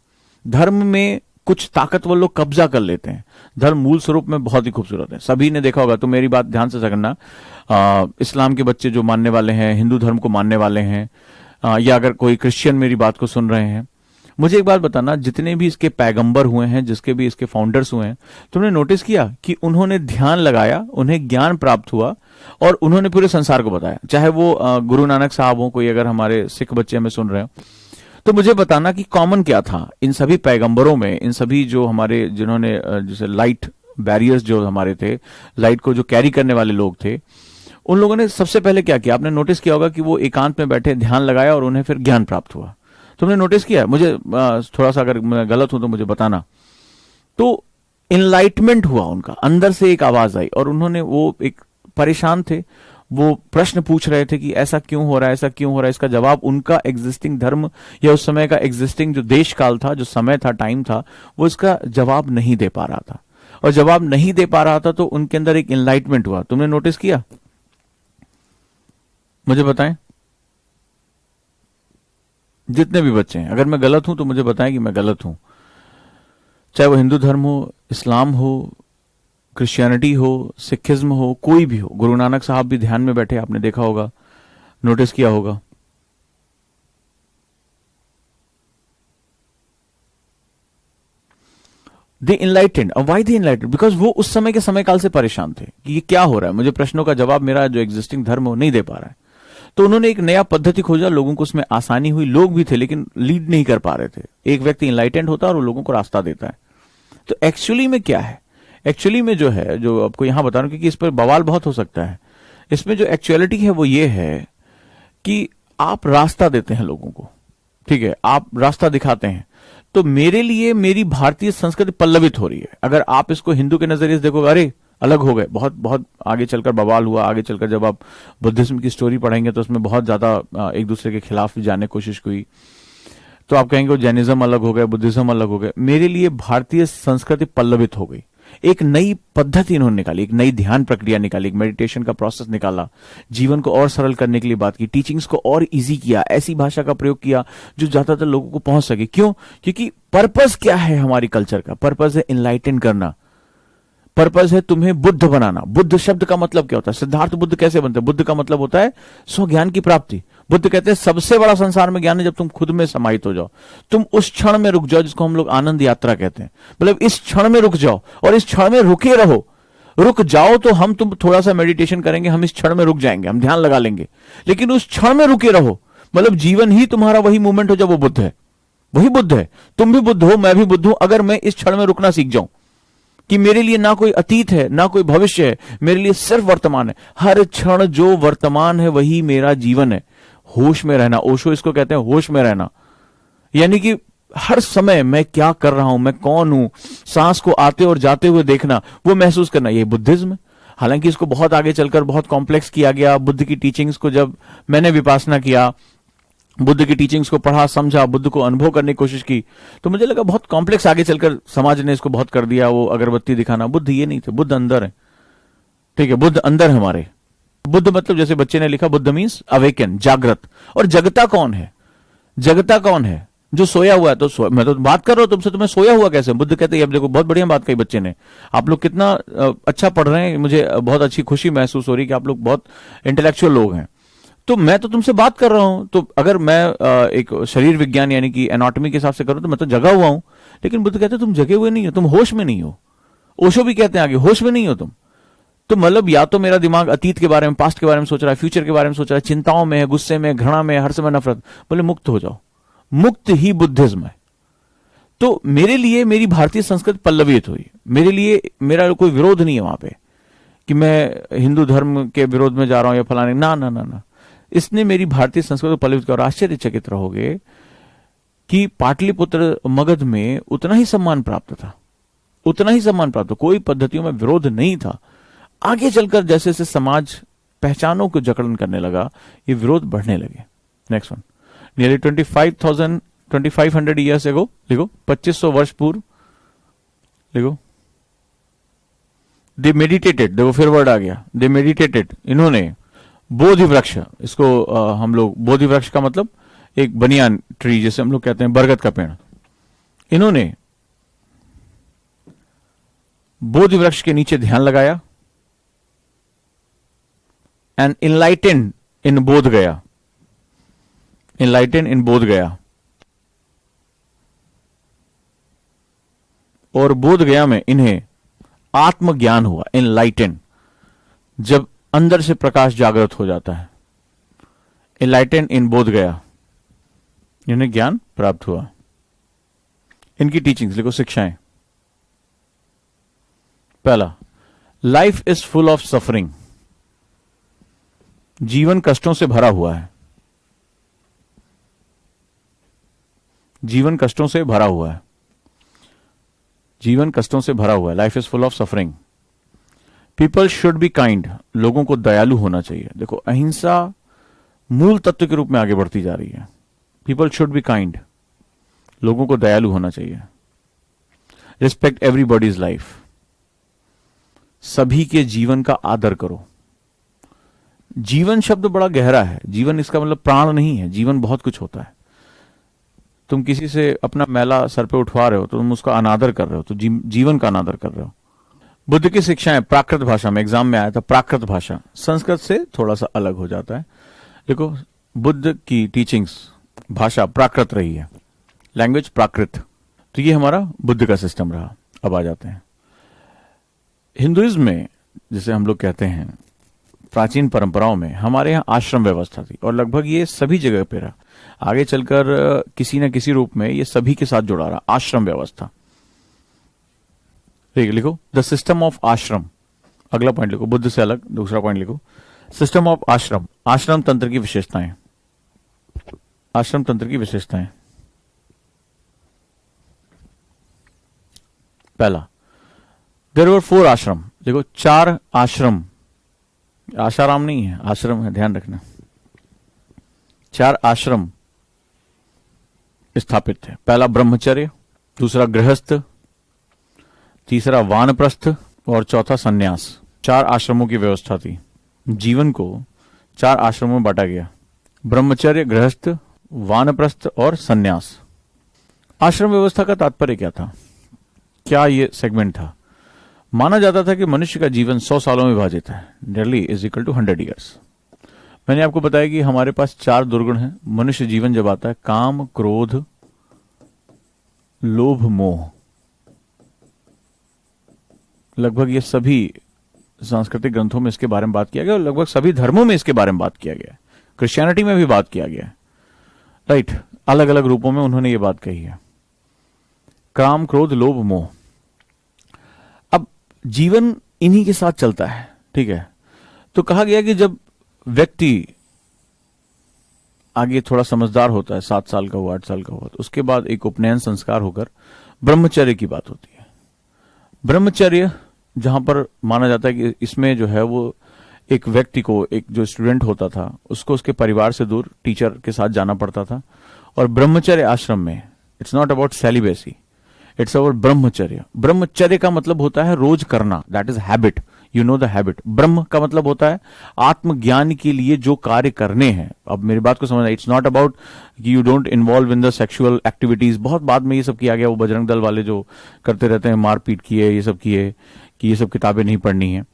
[SPEAKER 1] धर्म में कुछ ताकतवर लोग कब्जा कर लेते हैं। धर्म मूल स्वरूप में बहुत ही खूबसूरत है, सभी ने देखा होगा। तो मेरी बात ध्यान से समझना, इस्लाम के बच्चे जो मानने वाले हैं, हिंदू धर्म को मानने वाले हैं, या अगर कोई क्रिश्चियन मेरी बात को सुन रहे हैं, मुझे एक बात बताना, जितने भी इसके पैगंबर हुए हैं, जिसके भी इसके फाउंडर्स हुए हैं, तुमने नोटिस किया कि उन्होंने ध्यान लगाया, उन्हें ज्ञान प्राप्त हुआ और उन्होंने पूरे संसार को बताया। चाहे वो गुरु नानक साहब हो, कोई अगर हमारे सिख बच्चे हमें सुन रहे हो, तो मुझे बताना कि कॉमन क्या था इन सभी पैगंबरों में, इन सभी जो हमारे, जिन्होंने जैसे लाइट बैरियर्स जो हमारे थे, लाइट को जो कैरी करने वाले लोग थे, उन लोगों ने सबसे पहले क्या किया? आपने नोटिस किया होगा कि वो एकांत में बैठे, ध्यान लगाया और उन्हें फिर ज्ञान प्राप्त हुआ। तुमने नोटिस किया? मुझे थोड़ा सा, अगर मैं गलत हूं तो मुझे बताना। तो इनलाइटमेंट हुआ, उनका अंदर से एक आवाज आई और उन्होंने, वो एक परेशान थे, वो प्रश्न पूछ रहे थे कि ऐसा क्यों हो रहा है, ऐसा क्यों हो रहा है। इसका जवाब उनका एग्जिस्टिंग धर्म या उस समय का एग्जिस्टिंग जो देश काल था, जो समय था, टाइम था, वो इसका जवाब नहीं दे पा रहा था। और जवाब नहीं दे पा रहा था तो उनके अंदर एक इनलाइटमेंट हुआ। तुमने नोटिस किया? मुझे बताएं, जितने भी बच्चे हैं। अगर मैं गलत हूं तो मुझे बताएं कि मैं गलत हूं। चाहे वो हिंदू धर्म हो, इस्लाम हो, क्रिश्चियनिटी हो, सिखिज्म हो, कोई भी हो। गुरु नानक साहब भी ध्यान में बैठे, आपने देखा होगा, नोटिस किया होगा। They enlightened. Why they enlightened? Because वो उस समय के समय काल से परेशान थे कि ये क्या हो रहा है, मुझे प्रश्नों का जवाब मेरा जो एग्जिस्टिंग धर्म है वो नहीं दे पा रहा है। तो उन्होंने एक नया पद्धति खोजा, लोगों को उसमें आसानी हुई। लोग भी थे लेकिन लीड नहीं कर पा रहे थे। एक व्यक्ति इनलाइटेंड होता है और वो लोगों को रास्ता देता है। तो एक्चुअली में क्या है? एक्चुअली में जो है, जो आपको यहां बता रहा हूं, क्योंकि इस पर बवाल बहुत हो सकता है, इसमें जो एक्चुअलिटी है वो ये है कि आप रास्ता देते हैं लोगों को, ठीक है, आप रास्ता दिखाते हैं। तो मेरे लिए मेरी भारतीय संस्कृति पल्लवित हो रही है। अगर आप इसको हिंदू के नजरिए से देखोगे, अरे अलग हो गए, बहुत बहुत आगे चलकर बवाल हुआ। आगे चलकर जब आप बुद्धिज्म की स्टोरी पढ़ेंगे तो उसमें बहुत ज्यादा एक दूसरे के खिलाफ जाने की कोशिश हुई, तो आप कहेंगे जैनिज्म अलग हो गए, बुद्धिज्म अलग हो गए। मेरे लिए भारतीय संस्कृति पल्लवित हो गई। एक नई पद्धति इन्होंने निकाली, एक नई ध्यान प्रक्रिया निकाली, एक मेडिटेशन का प्रोसेस निकाला, जीवन को और सरल करने के लिए बात की, टीचिंग्स को और इजी किया, ऐसी भाषा का प्रयोग किया जो ज्यादातर लोगों को पहुंच सके। क्यों? क्योंकि पर्पस क्या है हमारी कल्चर का? पर्पस है इनलाइटन करना, पर्पस है तुम्हें बुद्ध बनाना। बुद्ध शब्द का मतलब क्या होता है? सिद्धार्थ बुद्ध कैसे बनते हैं? बुद्ध का मतलब होता है स्वज्ञान की प्राप्ति। बुद्ध कहते हैं सबसे बड़ा संसार में ज्ञान है जब तुम खुद में समाहित हो जाओ, तुम उस क्षण में रुक जाओ, जिसको हम लोग आनंद यात्रा कहते हैं। मतलब इस क्षण में रुक जाओ और इस क्षण में रुके रहो। रुक जाओ तो हम तुम थोड़ा सा मेडिटेशन करेंगे, हम इस क्षण में रुक जाएंगे, हम ध्यान लगा लेंगे, लेकिन उस क्षण में रुके रहो। मतलब जीवन ही तुम्हारा वही मूवमेंट हो जब वो बुद्ध है, वही बुद्ध है। तुम भी बुद्ध हो, मैं भी बुद्ध हूं, अगर मैं इस क्षण में रुकना सीख जाऊं कि मेरे लिए ना कोई अतीत है ना कोई भविष्य है, मेरे लिए सिर्फ वर्तमान है। हर क्षण जो वर्तमान है वही मेरा जीवन है। होश में रहना, ओशो इसको कहते हैं होश में रहना, यानी कि हर समय मैं क्या कर रहा हूं, मैं कौन हूं, सांस को आते और जाते हुए देखना, वो महसूस करना, ये बुद्धिज्म है। हालांकि इसको बहुत आगे चलकर बहुत कॉम्प्लेक्स किया गया। बुद्ध की टीचिंग्स को जब मैंने विपासना किया, बुद्ध की टीचिंग्स को पढ़ा, समझा, बुद्ध को अनुभव करने की कोशिश की, तो मुझे लगा बहुत कॉम्प्लेक्स आगे चलकर समाज ने इसको बहुत कर दिया। वो अगरबत्ती दिखाना, बुद्ध ये नहीं थे, बुद्ध अंदर है, ठीक है, बुद्ध अंदर है हमारे। बुद्ध मतलब जैसे बच्चे ने लिखा, बुद्ध मीन्स अवेकन, जागृत। और जगता कौन है? जगता कौन है? जो सोया हुआ है। तो मैं तो बात कर रहा हूं तुमसे, तुम्हें सोया हुआ कैसे? बुद्ध कहते हैं, अब देखो बहुत बढ़िया बात कही बच्चे ने, आप लोग कितना अच्छा पढ़ रहे हैं, मुझे बहुत अच्छी खुशी महसूस हो रही है कि आप लोग बहुत इंटेलेक्चुअल लोग हैं। तो मैं तो तुमसे बात कर रहा हूं, तो अगर मैं एक शरीर विज्ञान यानी कि एनाटॉमी के हिसाब से करूं तो मैं तो जगा हुआ हूं, लेकिन बुद्ध कहते हैं तुम जगे हुए नहीं हो, तुम होश में नहीं हो। ओशो भी कहते हैं आगे, होश में नहीं हो तुम। तो मतलब या तो मेरा दिमाग अतीत के बारे में, पास्ट के बारे में सोच रहा है, फ्यूचर के बारे में सोच रहा है, चिंताओं में है, गुस्से में, घृणा में, हर समय नफरत, बोले मुक्त हो जाओ। मुक्त ही बुद्धिज्म है। तो मेरे लिए मेरी भारतीय संस्कृति पल्लवित हुई। मेरे लिए मेरा कोई विरोध नहीं है वहां पे कि मैं हिंदू धर्म के विरोध में जा रहा हूं या फलाने, ना ना ना ना। इसने मेरी भारतीय संस्कृति को पल्लवित किया। और आश्चर्यचकित रहोगे कि पाटलिपुत्र मगध में उतना ही सम्मान प्राप्त था। उतना ही सम्मान प्राप्त हो, कोई पद्धतियों में विरोध नहीं था। आगे चलकर जैसे जैसे समाज पहचानों को जकड़न करने लगा, ये विरोध बढ़ने लगे। Next one, nearly 2500 years ago, लिखो 2500 वर्ष पूर्व, लिखो दे मेडिटेटेड, देखो फिर वर्ड आ गया, दे मेडिटेटेड, इन्होंने बोधि वृक्ष, इसको हम लोग बोधि वृक्ष का मतलब एक बनियान ट्री, जैसे हम लोग कहते हैं बरगद का पेड़, इन्होंने बोधि वृक्ष के नीचे ध्यान लगाया एंड इनलाइटेंड इन बोध गया, इनलाइटेंड इन बोध गया, और बोध गया में इन्हें आत्मज्ञान हुआ। इनलाइटेंड, जब अंदर से प्रकाश जागृत हो जाता है, इनलाइटेंड इन बोध गया, इन्हें ज्ञान प्राप्त हुआ। इनकी टीचिंग्स लिखो, शिक्षाएं। पहला, life is full of suffering, जीवन कष्टों से भरा हुआ है, जीवन कष्टों से भरा हुआ है, जीवन कष्टों से भरा हुआ है, life is full of suffering. People should be kind, लोगों को दयालु होना चाहिए। देखो अहिंसा मूल तत्व के रूप में आगे बढ़ती जा रही है। पीपल शुड बी काइंड, लोगों को दयालु होना चाहिए। रिस्पेक्ट एवरीबॉडीज लाइफ, सभी के जीवन का आदर करो। जीवन शब्द बड़ा गहरा है, जीवन इसका मतलब प्राण नहीं है, जीवन बहुत कुछ होता है। तुम किसी से अपना मैला सर पे उठवा रहे हो तो तुम उसका अनादर कर रहे हो, तो जीवन का अनादर कर रहे हो। बुद्ध की शिक्षाएं प्राकृत भाषा में, एग्जाम में आया था प्राकृत भाषा, संस्कृत से थोड़ा सा अलग हो जाता है। देखो बुद्ध की टीचिंग्स, भाषा प्राकृत रही है, लैंग्वेज प्राकृत, तो ये हमारा बुद्ध का सिस्टम रहा। अब आ जाते हैं हिंदुइज्म में, जिसे हम लोग कहते हैं प्राचीन परंपराओं में हमारे यहाँ आश्रम व्यवस्था थी, और लगभग ये सभी जगह पे रहा। आगे चलकर किसी न किसी रूप में ये सभी के साथ जुड़ा रहा, आश्रम व्यवस्था। ठीक है, लिखो द सिस्टम ऑफ आश्रम। अगला पॉइंट लिखो, बुद्ध से अलग दूसरा पॉइंट लिखो, सिस्टम ऑफ आश्रम, आश्रम तंत्र की विशेषताएं, आश्रम तंत्र की विशेषताएं। पहला, देयर वर 4 आश्रम, देखो 4 आश्रम, आशाराम नहीं है, आश्रम है, ध्यान रखना। 4 आश्रम स्थापित थे। पहला ब्रह्मचर्य, दूसरा गृहस्थ, तीसरा वानप्रस्थ और चौथा सन्यास। 4 आश्रमों की व्यवस्था थी। जीवन को 4 आश्रमों में बांटा गया, ब्रह्मचर्य, गृहस्थ, वानप्रस्थ और सन्यास। आश्रम व्यवस्था का तात्पर्य क्या था, क्या ये सेगमेंट था? माना जाता था कि मनुष्य का जीवन 100 सालों में विभाजित है, nearly is equal to 100 years. मैंने आपको बताया कि हमारे पास 4 दुर्गुण हैं। मनुष्य जीवन जब आता है, काम, क्रोध, लोभ, मोह, लगभग ये सभी सांस्कृतिक ग्रंथों में इसके बारे में बात किया गया और लगभग सभी धर्मों में इसके बारे में बात किया गया है। क्रिश्चियनिटी में भी बात किया गया है, राइट, अलग अलग रूपों में उन्होंने ये बात कही है, काम, क्रोध, लोभ, मोह। अब जीवन इन्हीं के साथ चलता है, ठीक है। तो कहा गया कि जब व्यक्ति आगे थोड़ा समझदार होता है, 7 साल का हुआ, 8 साल का हुआ, तो उसके बाद एक उपनयन संस्कार होकर ब्रह्मचर्य की बात होती है। ब्रह्मचर्य जहां पर माना जाता है कि इसमें जो है वो एक व्यक्ति को, एक जो स्टूडेंट होता था उसको उसके परिवार से दूर टीचर के साथ जाना पड़ता था। और ब्रह्मचर्य आश्रम में it's not about celibacy, it's about ब्रह्मचर्य। ब्रह्मचर्य का मतलब होता है रोज करना, that is habit, you know the habit. ब्रह्म का मतलब होता है आत्मज्ञान के लिए जो कार्य करने हैं। अब मेरी बात को समझना, it's not about you don't involve in the sexual activities. बहुत बाद में ये सब किया गया, वो बजरंग दल वाले जो करते रहते हैं, मारपीट किए, ये सब किए कि ये सब किताबें नहीं पढ़नी है।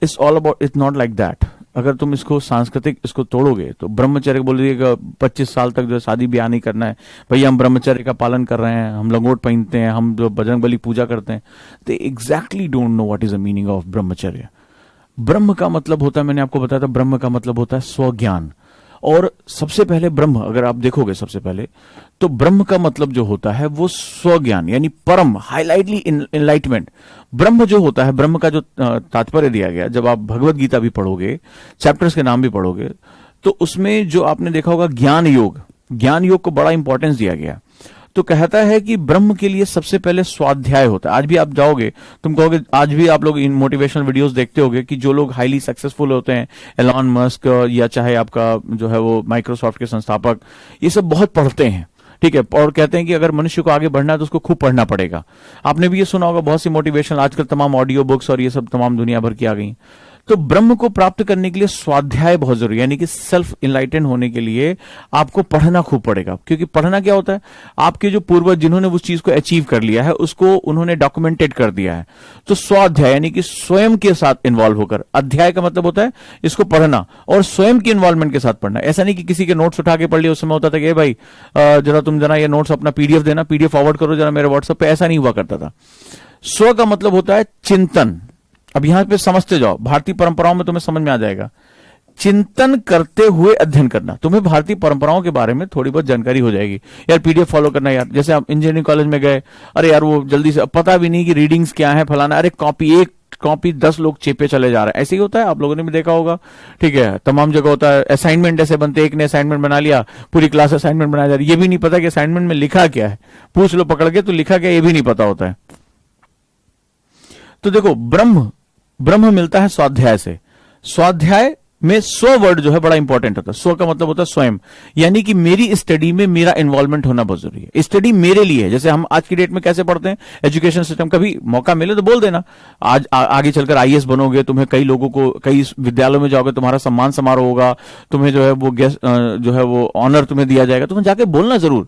[SPEAKER 1] It's all about, it's not like that. अगर तुम इसको सांस्कृतिक इसको तोड़ोगे तो ब्रह्मचर्य बोल दिएगा 25 साल तक जो शादी ब्याह नहीं करना है, भैया हम ब्रह्मचर्य का पालन कर रहे हैं, हम लंगोट पहनते हैं, हम जो बजरंग बली पूजा करते हैं। दे exactly don't know what is the meaning of ब्रह्मचर्य। ब्रह्म का मतलब होता है, मैंने आपको बताया था, ब्रह्म का मतलब होता है स्वज्ञान। और सबसे पहले ब्रह्म, अगर आप देखोगे सबसे पहले तो ब्रह्म का मतलब जो होता है वो स्वज्ञान, यानी परम, हाईलाइटली एनलाइटमेंट। ब्रह्म जो होता है, ब्रह्म का जो तात्पर्य दिया गया, जब आप भगवत गीता भी पढ़ोगे, चैप्टर्स के नाम भी पढ़ोगे, तो उसमें जो आपने देखा होगा ज्ञान योग, ज्ञान योग को बड़ा इंपॉर्टेंस दिया गया। तो कहता है कि ब्रह्म के लिए सबसे पहले स्वाध्याय होता है। आज भी आप जाओगे, तुम कहोगे, आज भी आप लोग इन मोटिवेशनल वीडियोस देखते होगे कि जो लोग हाईली सक्सेसफुल होते हैं, एलॉन मस्क या चाहे आपका जो है वो माइक्रोसॉफ्ट के संस्थापक, ये सब बहुत पढ़ते हैं, ठीक है, और कहते हैं कि अगर मनुष्य को आगे बढ़ना है तो उसको खूब पढ़ना पड़ेगा। आपने भी ये सुना होगा, बहुत सी मोटिवेशनल आजकल तमाम ऑडियो बुक्स और ये सब तमाम दुनिया भर की आ गई। तो ब्रह्म को प्राप्त करने के लिए स्वाध्याय बहुत जरूरी है, यानी कि सेल्फ इनलाइटन होने के लिए आपको पढ़ना खूब पड़ेगा। क्योंकि पढ़ना क्या होता है, आपके जो पूर्वज जिन्होंने उस चीज को अचीव कर लिया है उसको उन्होंने डॉक्यूमेंटेड कर दिया है। तो स्वाध्याय यानी कि स्वयं के साथ इन्वॉल्व होकर, अध्याय का मतलब होता है इसको पढ़ना और स्वयं की इन्वॉल्वमेंट के साथ पढ़ना। ऐसा नहीं कि किसी के नोट्स उठा के पढ़ लिया। उस समय होता था कि भाई जरा तुम जरा ये नोट्स अपना पीडीएफ देना, पीडीएफ फॉरवर्ड करो जरा मेरे व्हाट्सएप पे, ऐसा नहीं हुआ करता था। स्व का मतलब होता है चिंतन। अब यहां पे समझते जाओ, भारतीय परंपराओं में तुम्हें समझ में आ जाएगा। चिंतन करते हुए अध्ययन करना। तुम्हें भारतीय परंपराओं के बारे में थोड़ी बहुत जानकारी हो जाएगी। यार पीडीएफ फॉलो करना, यार जैसे आप इंजीनियरिंग कॉलेज में गए, अरे यार वो जल्दी से पता भी नहीं कि रीडिंग्स क्या है फलाना, अरे एक कॉपी 10 लोग चेपे चले जा रहे हैं। ऐसे ही होता है, आप लोगों ने भी देखा होगा, ठीक है, तमाम जगह होता है। असाइनमेंट ऐसे बनते, एक ने असाइनमेंट बना लिया, पूरी क्लास असाइनमेंट बनाया जा रही है, ये भी नहीं पता कि असाइनमेंट में लिखा क्या है। पूछ लो पकड़ के तो लिखा क्या, ये भी नहीं पता होता है। तो देखो, ब्रह्म मिलता है स्वाध्याय से। स्वाध्याय में स्व वर्ड जो है बड़ा इंपॉर्टेंट होता है। स्व का मतलब होता है स्वयं, यानी कि मेरी स्टडी में मेरा इन्वॉल्वमेंट होना बहुत जरूरी है। स्टडी मेरे लिए है। जैसे हम आज की डेट में कैसे पढ़ते हैं, एजुकेशन सिस्टम, कभी मौका मिले तो बोल देना, आज आगे चलकर आईएएस बनोगे, तुम्हें कई लोगों को, कई विद्यालयों में जाओगे, तुम्हारा सम्मान समारोह होगा, तुम्हें जो है वो गेस्ट जो है वो ऑनर तुम्हें दिया जाएगा, तुम्हें जाके बोलना जरूर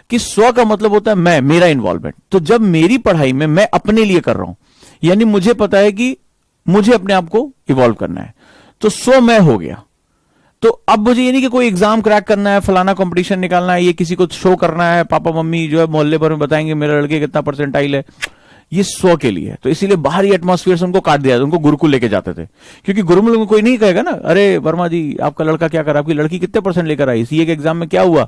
[SPEAKER 1] कि स्व का मतलब होता है मैं, मेरा इन्वॉल्वमेंट। तो जब मेरी पढ़ाई में मैं अपने लिए कर रहा हूं, यानी मुझे पता है कि मुझे अपने आप को इवॉल्व करना है, तो स्व मैं हो गया। तो अब मुझे ये नहीं कि कोई एग्जाम क्रैक करना है, फलाना कंपटीशन निकालना है, ये किसी को शो करना है, पापा मम्मी जो है मोहल्ले भर में बताएंगे मेरे लड़के कितना परसेंटाइल है, ये स्व के लिए। तो इसीलिए बाहरी एटमॉस्फेयर से उनको काट दिया, उनको गुरुकुल लेके जाते थे। क्योंकि गुरुकुल में कोई नहीं कहेगा ना, अरे वर्मा जी आपका लड़का क्या कर रहा है, आपकी लड़की कितने परसेंट लेकर आई, सीए के एग्जाम में क्या हुआ,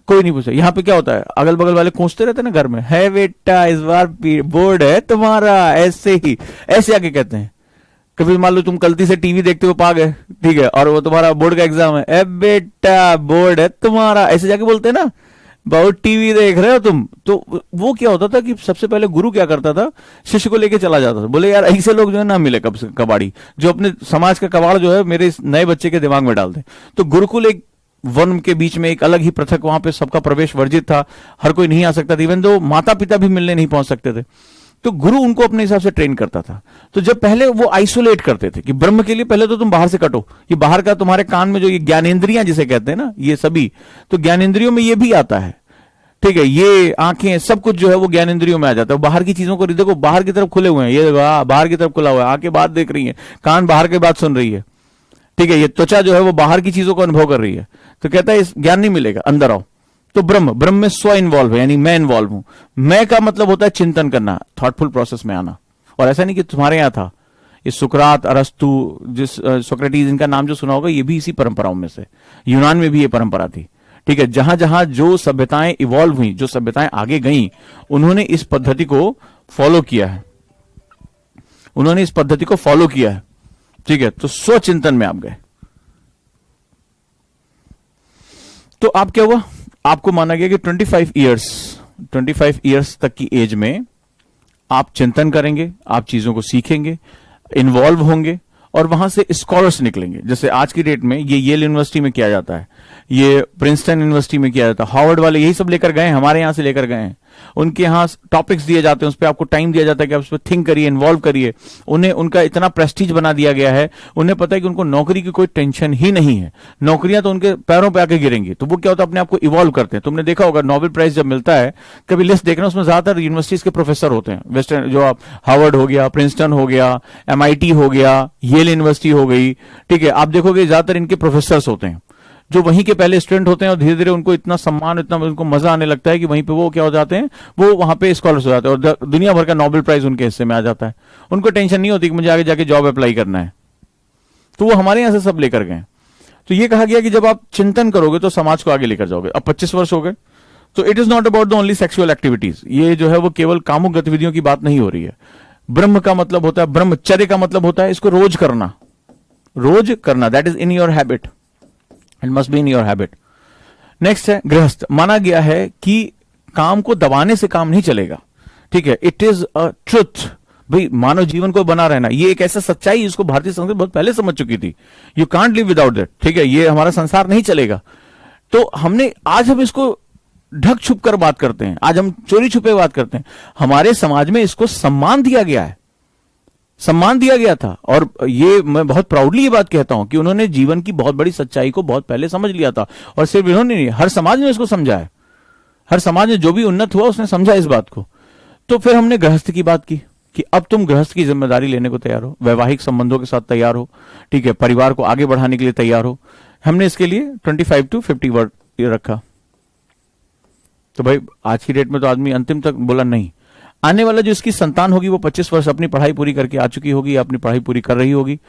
[SPEAKER 1] कोई नहीं पूछा। यहां पे क्या होता है, अगल बगल वाले पूछते रहते हैं ना घर में, है बेटा इस बार बोर्ड है तुम्हारा, ऐसे ही ऐसे आके कहते हैं। कभी मान लो तुम गलती से टीवी देखते हुए पा गए, ठीक है, और वो तुम्हारा बोर्ड का एग्जाम है, ए बेटा बोर्ड है तुम्हारा, ऐसे जाके बोलते हैं ना, बहुत टीवी देख रहे हो तुम। तो वो क्या होता था कि सबसे पहले गुरु क्या करता था, शिष्य को लेके चला जाता था। बोले यार ऐसे लोग जो है ना मिले कबाड़ी, जो अपने समाज का कबाड़ जो है मेरे इस नए बच्चे के दिमाग में डाल दे। तो गुरुकुल एक वन के बीच में एक अलग ही पृथक, वहां पे सबका प्रवेश वर्जित था, हर कोई नहीं आ सकता था, इवन दो माता पिता भी मिलने नहीं पहुंच सकते थे। तो गुरु उनको अपने हिसाब से ट्रेन करता था। तो जब पहले वो आइसोलेट करते थे कि ब्रह्म के लिए पहले तो तुम बाहर से कटो, ये बाहर का तुम्हारे कान में जो ये ज्ञानेंद्रियां जिसे कहते हैं ना, ये सभी, तो ज्ञानेंद्रियों में ये भी आता है, ठीक है, ये आंखें सब कुछ जो है वो ज्ञानेंद्रियों में आ जाता है। बाहर की चीजों को देखो, बाहर की तरफ खुले हुए हैं, ये बाहर की तरफ खुला हुआ है, आंखें बात देख रही है, कान बाहर की बात सुन रही है, ठीक है, ये त्वचा जो है वो बाहर की चीजों को अनुभव कर रही है। तो कहता है इस ज्ञान नहीं मिलेगा, अंदर आओ। तो ब्रह्म में स्व इन्वॉल्व है, यानी मैं इन्वॉल्व हूं। मैं का मतलब होता है चिंतन करना, थॉटफुल प्रोसेस में आना। और ऐसा नहीं कि तुम्हारे यहां था, ये सुकरात, अरस्तु, जिस सोक्रेटिस, इनका नाम जो सुना होगा, ये भी इसी परंपराओं में से, यूनान में भी ये परंपरा थी, ठीक है। जहां जहां जो सभ्यताएं इवॉल्व हुई, जो सभ्यताएं आगे गई, उन्होंने इस पद्धति को फॉलो किया है, उन्होंने इस पद्धति को फॉलो किया है, ठीक है। तो स्वचिंतन में आप गए, तो आप क्या हुआ, आपको माना गया कि 25 इयर्स तक की एज में आप चिंतन करेंगे, आप चीजों को सीखेंगे, इन्वॉल्व होंगे, और वहां से स्कॉलर्स निकलेंगे। जैसे आज की डेट में ये येल यूनिवर्सिटी में किया जाता है, ये प्रिंसटन यूनिवर्सिटी में किया जाता है, हार्वर्ड वाले यही सब लेकर गए, हमारे यहां से लेकर गए हैं। उनके यहां टॉपिक्स दिए जाते हैं, उस पर आपको टाइम दिया जाता है कि आप उस पर थिंक करिए, इन्वॉल्व करिए। उन्हें उनका इतना प्रेस्टीज बना दिया गया है, उन्हें पता है कि उनको नौकरी की कोई टेंशन ही नहीं है, नौकरियां तो उनके पैरों पे आके गिरेंगी। तो वो क्या होता है, अपने आप को इवॉल्व करते हैं। तुमने देखा होगा नोबेल प्राइज जब मिलता है, कभी लिस्ट देखना, उसमें ज्यादातर यूनिवर्सिटीज के प्रोफेसर होते हैं, वेस्टर्न जो आप हार्वर्ड हो गया, प्रिंसटन हो गया, MIT हो गया, येल यूनिवर्सिटी हो गई, ठीक है, आप देखोगे ज्यादातर इनके प्रोफेसर होते हैं, जो वहीं के पहले स्टूडेंट होते हैं, और धीरे धीरे उनको इतना सम्मान, इतना उनको मजा आने लगता है कि वहीं पे वो क्या हो जाते हैं, वो वहां पे स्कॉलर्स हो जाते हैं, और दुनिया भर का नोबेल प्राइज उनके हिस्से में आ जाता है। उनको टेंशन नहीं होती कि मुझे आगे जाके जॉब अप्लाई करना है। तो वो हमारे यहां से सब लेकर गए। तो ये कहा गया कि जब आप चिंतन करोगे तो समाज को आगे लेकर जाओगे। अब 25 वर्ष हो गए, तो it is not about the only sexual activities, ये जो है वो केवल कामुक गतिविधियों की बात नहीं हो रही है। ब्रह्म का मतलब होता है, ब्रह्मचर्य का मतलब होता है इसको रोज करना, that is in your habit, it must be in your habit. Next है गृहस्थ। माना गया है कि काम को दबाने से काम नहीं चलेगा, ठीक है। इट इज अ ट्रुथ, भाई मानव जीवन को बना रहना, ये एक ऐसा सच्चाई इसको भारतीय संस्कृति बहुत पहले समझ चुकी थी। You can't live without that, ठीक है, ये हमारा संसार नहीं चलेगा। तो आज हम इसको ढक छुप कर बात करते हैं, आज हम चोरी छुपे बात करते हैं। हमारे समाज में इसको सम्मान दिया गया है, सम्मान दिया गया था। और ये मैं बहुत प्राउडली ये बात कहता हूं कि उन्होंने जीवन की बहुत बड़ी सच्चाई को बहुत पहले समझ लिया था। और सिर्फ इन्होंने नहीं, हर समाज ने इसको समझा है, हर समाज में जो भी उन्नत हुआ उसने समझा इस बात को। तो फिर हमने गृहस्थ की बात की कि अब तुम गृहस्थ की जिम्मेदारी लेने को तैयार हो, वैवाहिक संबंधों के साथ तैयार हो, ठीक है, परिवार को आगे बढ़ाने के लिए तैयार हो। हमने इसके लिए 25 to 50 वर्ड रखा। तो भाई आज की डेट में तो आदमी अंतिम तक बोला नहीं, आने वाला जो इसकी संतान होगी वो 25 वर्ष अपनी पढ़ाई पूरी करके आ चुकी होगी, अपनी पढ़ाई पूरी कर रही होगी,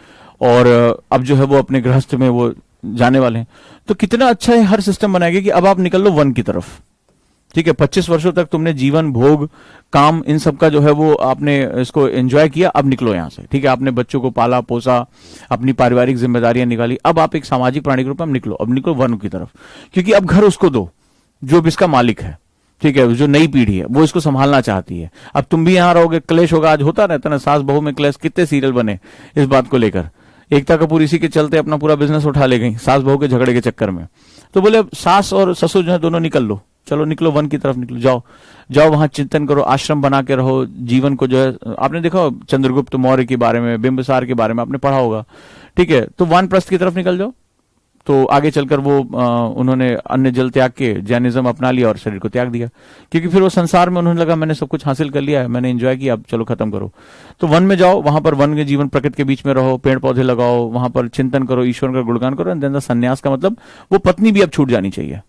[SPEAKER 1] और अब जो है वो अपने गृहस्थ में वो जाने वाले हैं। तो कितना अच्छा है, हर सिस्टम बनाएगा कि अब आप निकल लो वन की तरफ, ठीक है। 25 वर्षों तक तुमने जीवन, भोग, काम, इन सब का जो है वो आपने इसको एंजॉय किया, अब निकलो यहां से, ठीक है। आपने बच्चों को पाला पोसा, अपनी पारिवारिक जिम्मेदारियां निकाली, अब आप एक सामाजिक प्राणी के रूप में निकलो, अब निकलो वन की तरफ। क्योंकि अब घर उसको दो जो भी इसका मालिक है, ठीक है, जो नई पीढ़ी है वो इसको संभालना चाहती है। अब तुम भी यहां रहोगे, क्लेश होगा, आज होता रहता ना सास बहू में क्लेश, कितने सीरियल बने इस बात को लेकर। एकता कपूर इसी के चलते अपना पूरा बिजनेस उठा ले गई सास बहू के झगड़े के चक्कर में। तो बोले सास और ससुर जो है दोनों निकल लो, चलो निकलो वन की तरफ, निकलो, जाओ जाओ वहां चिंतन करो, आश्रम बना के रहो, जीवन को जो है आपने देखा चंद्रगुप्त मौर्य के बारे में, बिंबिसार के बारे में आपने पढ़ा होगा, ठीक है। तो वानप्रस्थ की तरफ निकल जाओ। तो आगे चलकर वो उन्होंने अन्य जल त्याग के जैनिज्म अपना लिया और शरीर को त्याग दिया, क्योंकि फिर वो संसार में उन्होंने लगा मैंने सब कुछ हासिल कर लिया है, मैंने एंजॉय किया, अब चलो खत्म करो। तो वन में जाओ, वहां पर वन के जीवन, प्रकृति के बीच में रहो, पेड़ पौधे लगाओ, वहां पर चिंतन करो, ईश्वर का गुणगान करो। एंड देन संन्यास का मतलब वो पत्नी भी अब छूट जानी चाहिए,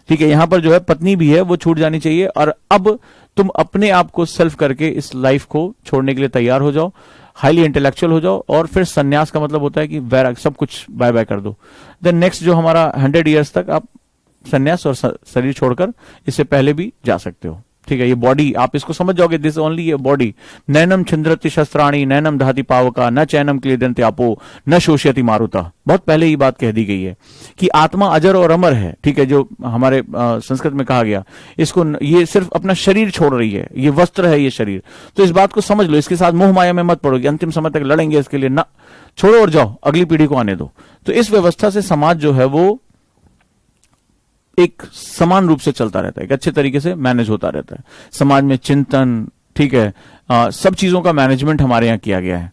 [SPEAKER 1] ठीक है। यहां पर जो है पत्नी भी है वो छूट जानी चाहिए, और अब तुम अपने आप को सेल्फ करके इस लाइफ को छोड़ने के लिए तैयार हो जाओ, हाईली इंटेलेक्चुअल हो जाओ। और फिर सन्यास का मतलब होता है कि वैराग, सब कुछ बाय बाय कर दो। देन नेक्स्ट जो हमारा 100 ईयर्स तक आप सन्यास और शरीर छोड़कर इससे पहले भी जा सकते हो, ठीक है। ये बॉडी आप इसको समझ जाओगे, दिस ओनली ये बॉडी। नैनम छिंद्रति शस्त्राणी नैनम दहति पावका न चैनम क्लेदन्ते आपो न शोष्यति मारुता। बहुत पहले ही बात कह दी गई है कि आत्मा अजर और अमर है, ठीक है, जो हमारे संस्कृत में कहा गया। इसको ये सिर्फ अपना शरीर छोड़ रही है, ये वस्त्र है ये शरीर। तो इस बात को समझ लो, इसके साथ मोह माया में मत पड़ो कि अंतिम समय तक लड़ेंगे इसके लिए, ना, छोड़ो और जाओ, अगली पीढ़ी को आने दो। तो इस व्यवस्था से समाज जो है वो एक समान रूप से चलता रहता है, एक अच्छे तरीके से मैनेज होता रहता है। समाज में चिंतन, ठीक है, सब चीजों का मैनेजमेंट हमारे यहां किया गया है।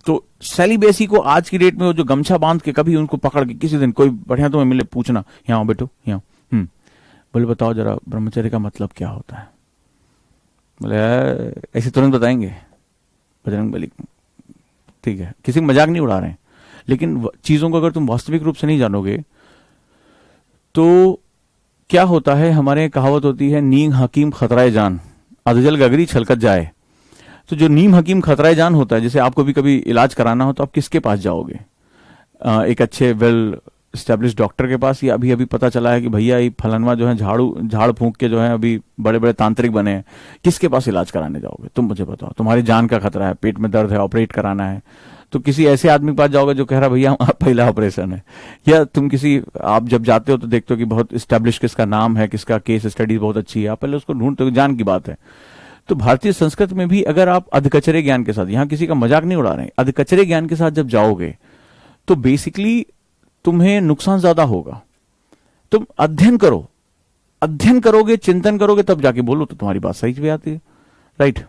[SPEAKER 1] तो सेलिबेसी को आज की डेट में वो जो गमछा बांध के कभी उनको पकड़ के किसी दिन कोई बढ़िया तुम्हें मिले, पूछना यहाँ आओ बेटो, यहाँ बोले बताओ जरा ब्रह्मचर्य का मतलब क्या होता है। बोले ऐसे तुरंत बताएंगे बजरंग बली, ठीक है, किसी मजाक नहीं उड़ा रहे हैं, लेकिन चीजों को अगर तुम वास्तविक रूप से नहीं जानोगे तो क्या होता है। हमारे कहावत होती है नीम हकीम खतराए जान, अधजल गगरी छलकत जाए। तो जो नीम हकीम खतराए जान होता है, जैसे आपको भी कभी इलाज कराना हो तो आप किसके पास जाओगे, एक अच्छे वेल एस्टेब्लिश डॉक्टर के पास, या अभी अभी पता चला है कि भैया ये फलनवा जो है झाड़ फूंक के जो है अभी बड़े बड़े तांत्रिक बने हैं, किसके पास इलाज कराने जाओगे। तुम मुझे बताओ, तुम्हारी जान का खतरा है, पेट में दर्द है, ऑपरेट कराना है, तो किसी ऐसे आदमी के पास जाओगे जो कह रहा भैया पहला ऑपरेशन है। या तुम किसी, आप जब जाते हो तो देखते हो कि बहुत एस्टेब्लिश किसका नाम है, किसका केस स्टडी बहुत अच्छी है, आप पहले उसको ढूंढते हो, जान की बात है। तो भारतीय संस्कृति में भी अगर आप अधकचरे ज्ञान के साथ, यहां किसी का मजाक नहीं उड़ा रहे, अधकचरे ज्ञान के साथ जब जाओगे तो बेसिकली तुम्हें नुकसान ज्यादा होगा। तुम अध्ययन करो, अध्ययन करोगे, चिंतन करोगे, तब जाके बोलो तो तुम्हारी बात सही भी आती है, राइट।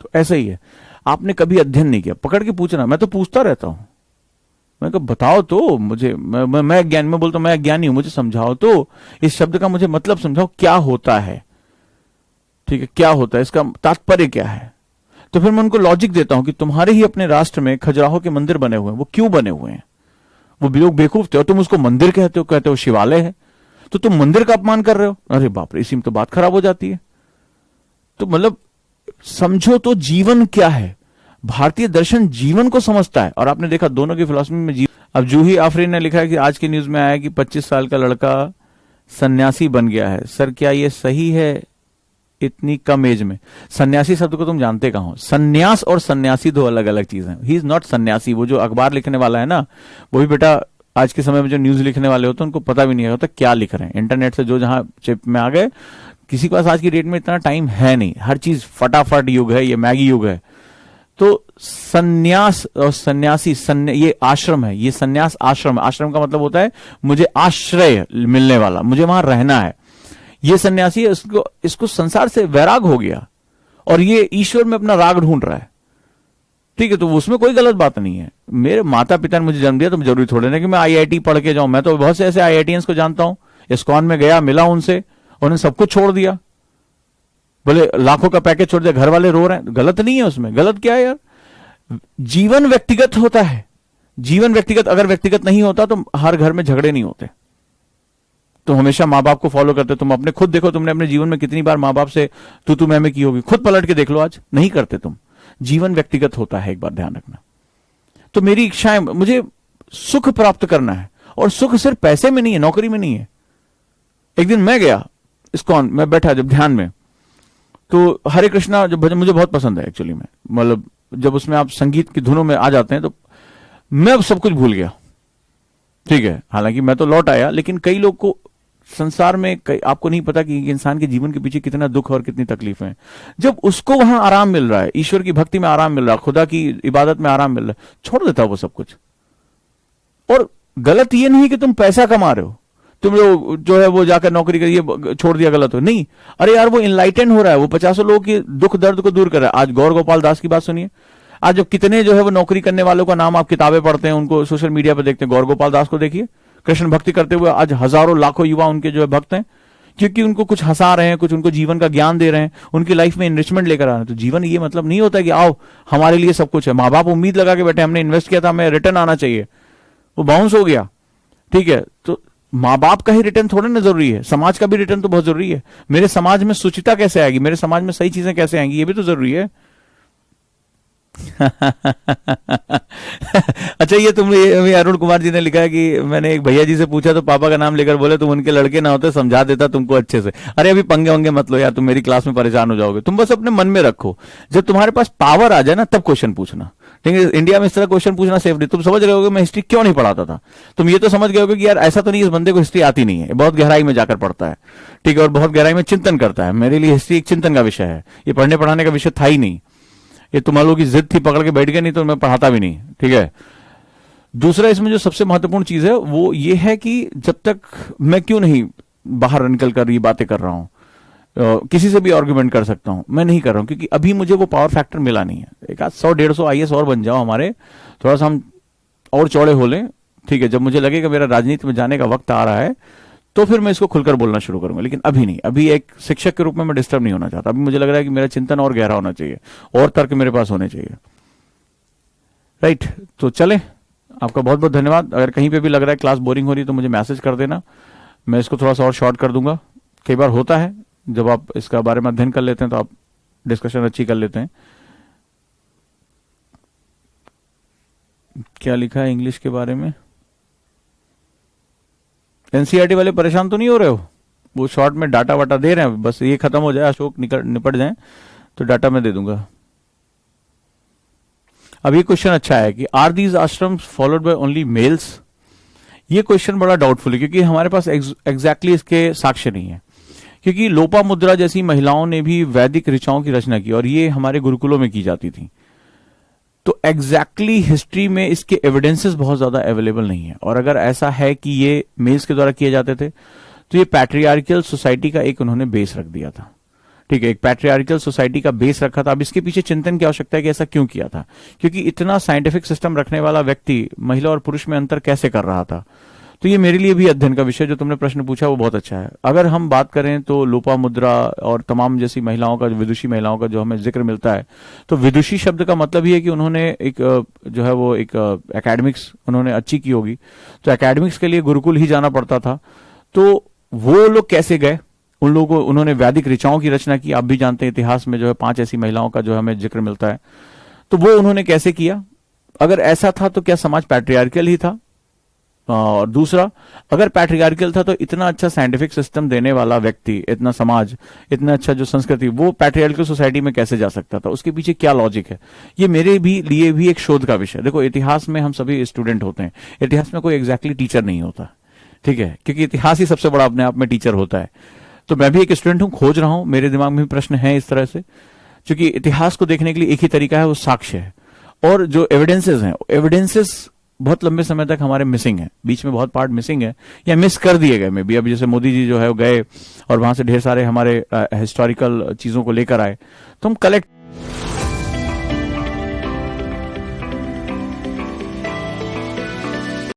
[SPEAKER 1] तो ऐसा ही है, आपने कभी अध्ययन नहीं किया, पकड़ के पूछना। मैं तो पूछता रहता हूं, मैं कहा बताओ तो मुझे, मैं ज्ञान में बोलता हूं, मैं अज्ञानी हूं, मुझे समझाओ तो, इस शब्द का मुझे मतलब समझाओ, क्या होता है, ठीक है, क्या होता है, इसका तात्पर्य क्या है। तो फिर मैं उनको लॉजिक देता हूं कि तुम्हारे ही अपने राष्ट्र में खजुराहो के मंदिर बने हुए हैं, वो क्यों बने हुए हैं, वो लोग बेवकूफ थे और तुम उसको मंदिर कहते हो शिवालय है, तो तुम मंदिर का अपमान कर रहे हो। अरे बाप रे, इसी में तो बात खराब हो जाती है। तो मतलब समझो तो जीवन क्या है, भारतीय दर्शन जीवन को समझता है। और आपने देखा दोनों की फिलॉसफी में अब जूही आफरीन ने लिखा है कि आज की न्यूज में आया कि 25 साल का लड़का सन्यासी बन गया है। सर क्या ये सही है इतनी कम एज में? सन्यासी शब्द को तुम जानते कहां हो? सन्यास और सन्यासी दो अलग अलग चीजें हैं। ही इज नॉट सन्यासी। वो जो अखबार लिखने वाला है ना, वो भी बेटा आज के समय में जो न्यूज लिखने वाले होते हैं उनको पता भी नहीं होता क्या लिख रहे हैं। इंटरनेट से जो जहां चिप में आ गए किसी के पास आज की डेट में इतना टाइम है नहीं, हर चीज फटाफट युग है, ये मैगी युग है। तो संन्यास और सन्यासी ये आश्रम है, ये संन्यास आश्रम है। आश्रम का मतलब होता है मुझे आश्रय मिलने वाला, मुझे वहां रहना है। ये सन्यासी है, इसको संसार से वैराग हो गया और ये ईश्वर में अपना राग ढूंढ रहा है। ठीक है, तो उसमें कोई गलत बात नहीं है। मेरे माता पिता ने मुझे जन्म दिया तो जरूरी थोड़े ना कि मैं आईआईटी पढ़ के जाऊं। मैं तो बहुत से ऐसे आईआईटीएंस को जानता हूं, इस्कॉन में गया, मिला उनसे, उन्होंने सब कुछ छोड़ दिया, बोले लाखों का पैकेज छोड़ दिया, घर वाले रो रहे हैं। गलत नहीं है उसमें, गलत क्या है यार? जीवन व्यक्तिगत होता है, जीवन व्यक्तिगत, अगर व्यक्तिगत नहीं होता तो हर घर में झगड़े नहीं होते। तुम हमेशा माँ बाप को फॉलो करते, तुम अपने खुद देखो, तुमने अपने जीवन में कितनी बार माँ बाप से तू मैं की होगी, खुद पलट के देख लो, आज नहीं करते तुम। जीवन व्यक्तिगत होता है, एक बार ध्यान रखना। तो मेरी इच्छाएं, मुझे सुख प्राप्त करना है, और सुख सिर्फ पैसे में नहीं है, नौकरी में नहीं है। एक दिन मैं गया इस्कॉन, मैं बैठा जब ध्यान में, तो हरे कृष्णा जो भजन मुझे बहुत पसंद है एक्चुअली में, मतलब जब उसमें आप संगीत की धुनों में आ जाते हैं तो मैं अब सब कुछ भूल गया। ठीक है, हालांकि मैं तो लौट आया, लेकिन कई लोग को संसार में आपको नहीं पता कि इंसान के जीवन के पीछे कितना दुख और कितनी तकलीफें हैं। जब उसको वहां आराम मिल रहा है, ईश्वर की भक्ति में आराम मिल रहा है, खुदा की इबादत में आराम मिल रहा है, छोड़ देता है वो सब कुछ। और गलत ये नहीं कि तुम पैसा कमा रहे हो, तुम जो है वो जाकर नौकरी करिए, छोड़ दिया, गलत हो नहीं। अरे यार, वो इनलाइटेंड हो रहा है, वो 50 लोगों की दुख दर्द को दूर कर रहा है। आज गौर गोपाल दास की बात सुनिए, आज जब कितने जो है वो नौकरी करने वालों का नाम आप किताबें पढ़ते हैं, उनको सोशल मीडिया पर देखते हैं, गौर गोपाल दास को देखिए, कृष्ण भक्ति करते हुए आज हजारों लाखों युवा उनके जो है भक्त हैं, क्योंकि उनको कुछ हंसा रहे हैं, कुछ उनको जीवन का ज्ञान दे रहे हैं, उनकी लाइफ में इन्रिचमेंट लेकर आ रहे हैं। तो जीवन ये मतलब नहीं होता कि आओ हमारे लिए सब कुछ है। माँ बाप उम्मीद लगा के बैठे, हमने इन्वेस्ट किया था, हमें रिटर्न आना चाहिए, वो बाउंस हो गया। ठीक है, तो माँ बाप का ही रिटर्न थोड़ा ना जरूरी है, समाज का भी रिटर्न तो बहुत जरूरी है। मेरे समाज में सुचिता कैसे आएगी, मेरे समाज में सही चीजें कैसे आएंगी, ये भी तो जरूरी है। अच्छा, ये तुमने अरुण कुमार जी ने लिखा है कि मैंने एक भैया जी से पूछा तो पापा का नाम लेकर बोले तुम उनके लड़के ना होते, समझा देता तुमको अच्छे से। अरे अभी पंगे वंगे मत लो यार, तुम मेरी क्लास में परेशान हो जाओगे। तुम बस अपने मन में रखो, जब तुम्हारे पास पावर आ जाए ना तब क्वेश्चन पूछना। ठीक है, इंडिया में इस तरह क्वेश्चन पूछना सेफ नहीं। तुम समझ रहे होगे मैं हिस्ट्री क्यों नहीं पढ़ाता था, तुम ये तो समझ गए होगे कि यार ऐसा तो नहीं इस बंदे को हिस्ट्री आती नहीं है, बहुत गहराई में जाकर पढ़ता है। ठीक है, और बहुत गहराई में चिंतन करता है। मेरे लिए हिस्ट्री एक चिंतन का विषय है, ये पढ़ने पढ़ाने का विषय था ही नहीं। ये तुम लोगों की जिद थी, पकड़ के बैठ गए, नहीं तो मैं पढ़ाता भी नहीं। ठीक है, दूसरा इसमें जो सबसे महत्वपूर्ण चीज है वो ये है कि जब तक मैं क्यों नहीं बाहर निकल कर ये बातें कर रहा हूं, किसी से भी आर्गुमेंट कर सकता हूं, मैं नहीं कर रहा हूं क्योंकि अभी मुझे वो पावर फैक्टर मिला नहीं है। एक आध 100-150 आईएएस और बन जाओ हमारे, थोड़ा सा हम और चौड़े हो लें। ठीक है, जब मुझे लगेगा मेरा राजनीति में जाने का वक्त आ रहा है तो फिर मैं इसको खुलकर बोलना शुरू करूंगा, लेकिन अभी नहीं। अभी एक शिक्षक के रूप में मैं डिस्टर्ब नहीं होना चाहता। अभी मुझे लग रहा है कि मेरा चिंतन और गहरा होना चाहिए, और तर्क मेरे पास होने चाहिए। राइट, तो चले, आपका बहुत बहुत धन्यवाद। अगर कहीं पे भी लग रहा है क्लास बोरिंग हो रही है तो मुझे मैसेज कर देना, मैं इसको थोड़ा सा और शॉर्ट कर दूंगा। कई बार होता है जब आप इसका बारे में अध्ययन कर लेते हैं तो आप डिस्कशन अच्छी कर लेते हैं। क्या लिखा है इंग्लिश के बारे में? एनसीईआरटी वाले परेशान तो नहीं हो रहे हो? वो शॉर्ट में डाटा वाटा दे रहे हैं, बस ये खत्म हो जाए, अशोक निपट जाए तो डाटा मैं दे दूंगा। अब ये क्वेश्चन अच्छा है कि are these ashrams followed by only males? ये क्वेश्चन बड़ा डाउटफुल है क्योंकि हमारे पास एग्जैक्टली इसके साक्ष्य नहीं है। क्योंकि लोपामुद्रा जैसी महिलाओं ने भी वैदिक ऋचाओं की रचना की और ये हमारे गुरुकुलों में की जाती थी। तो एग्जैक्टली हिस्ट्री में इसके एविडेंसेस बहुत ज्यादा अवेलेबल नहीं है। और अगर ऐसा है कि ये मेल्स के द्वारा किए जाते थे तो ये पैट्रियार्कल सोसाइटी का एक उन्होंने बेस रख दिया था। ठीक है, एक पैट्रियार्कल सोसाइटी का बेस रखा था। अब इसके पीछे चिंतन की आवश्यकता है कि ऐसा क्यों किया था, क्योंकि इतना साइंटिफिक सिस्टम रखने वाला व्यक्ति महिला और पुरुष में अंतर कैसे कर रहा था। तो ये मेरे लिए भी अध्ययन का विषय, जो तुमने प्रश्न पूछा वो बहुत अच्छा है। अगर हम बात करें तो लोपामुद्रा और तमाम जैसी महिलाओं का, विदुषी महिलाओं का जो हमें जिक्र मिलता है, तो विदुषी शब्द का मतलब ही है कि उन्होंने एक जो है वो एक एकेडमिक्स उन्होंने अच्छी की होगी, तो एकेडमिक्स के लिए गुरुकुल ही जाना पड़ता था। तो वो लोग कैसे गए, उन लोगों को उन्होंने वैदिक ऋचाओं की रचना की। आप भी जानते हैं इतिहास में जो है 5 ऐसी महिलाओं का जो हमें जिक्र मिलता है, तो वो उन्होंने कैसे किया। अगर ऐसा था तो क्या समाज पैट्रियार्कल ही था? और दूसरा, अगर पैट्रियार्कल था तो इतना अच्छा साइंटिफिक सिस्टम देने वाला व्यक्ति, इतना समाज, इतना अच्छा जो संस्कृति, वो पैट्रियार्कल सोसाइटी में कैसे जा सकता था? उसके पीछे क्या लॉजिक है? ये मेरे भी लिए भी एक शोध का विषय। देखो, इतिहास में हम सभी स्टूडेंट होते हैं, इतिहास में कोई एग्जैक्टली टीचर नहीं होता। ठीक है, क्योंकि इतिहास ही सबसे बड़ा अपने आप में टीचर होता है। तो मैं भी एक स्टूडेंट हूं, खोज रहा हूं, मेरे दिमाग में भी प्रश्न है इस तरह से, क्योंकि इतिहास को देखने के लिए एक ही तरीका है, वो साक्ष्य है। और जो एविडेंसेस हैं, एविडेंसेस बहुत लंबे समय तक हमारे मिसिंग है, बीच में बहुत पार्ट मिसिंग है या मिस कर दिए गए में भी। अब जैसे मोदी जी जो है वो गए और वहां से ढेर सारे हमारे हिस्टोरिकल चीजों को लेकर आए, तो हम कलेक्ट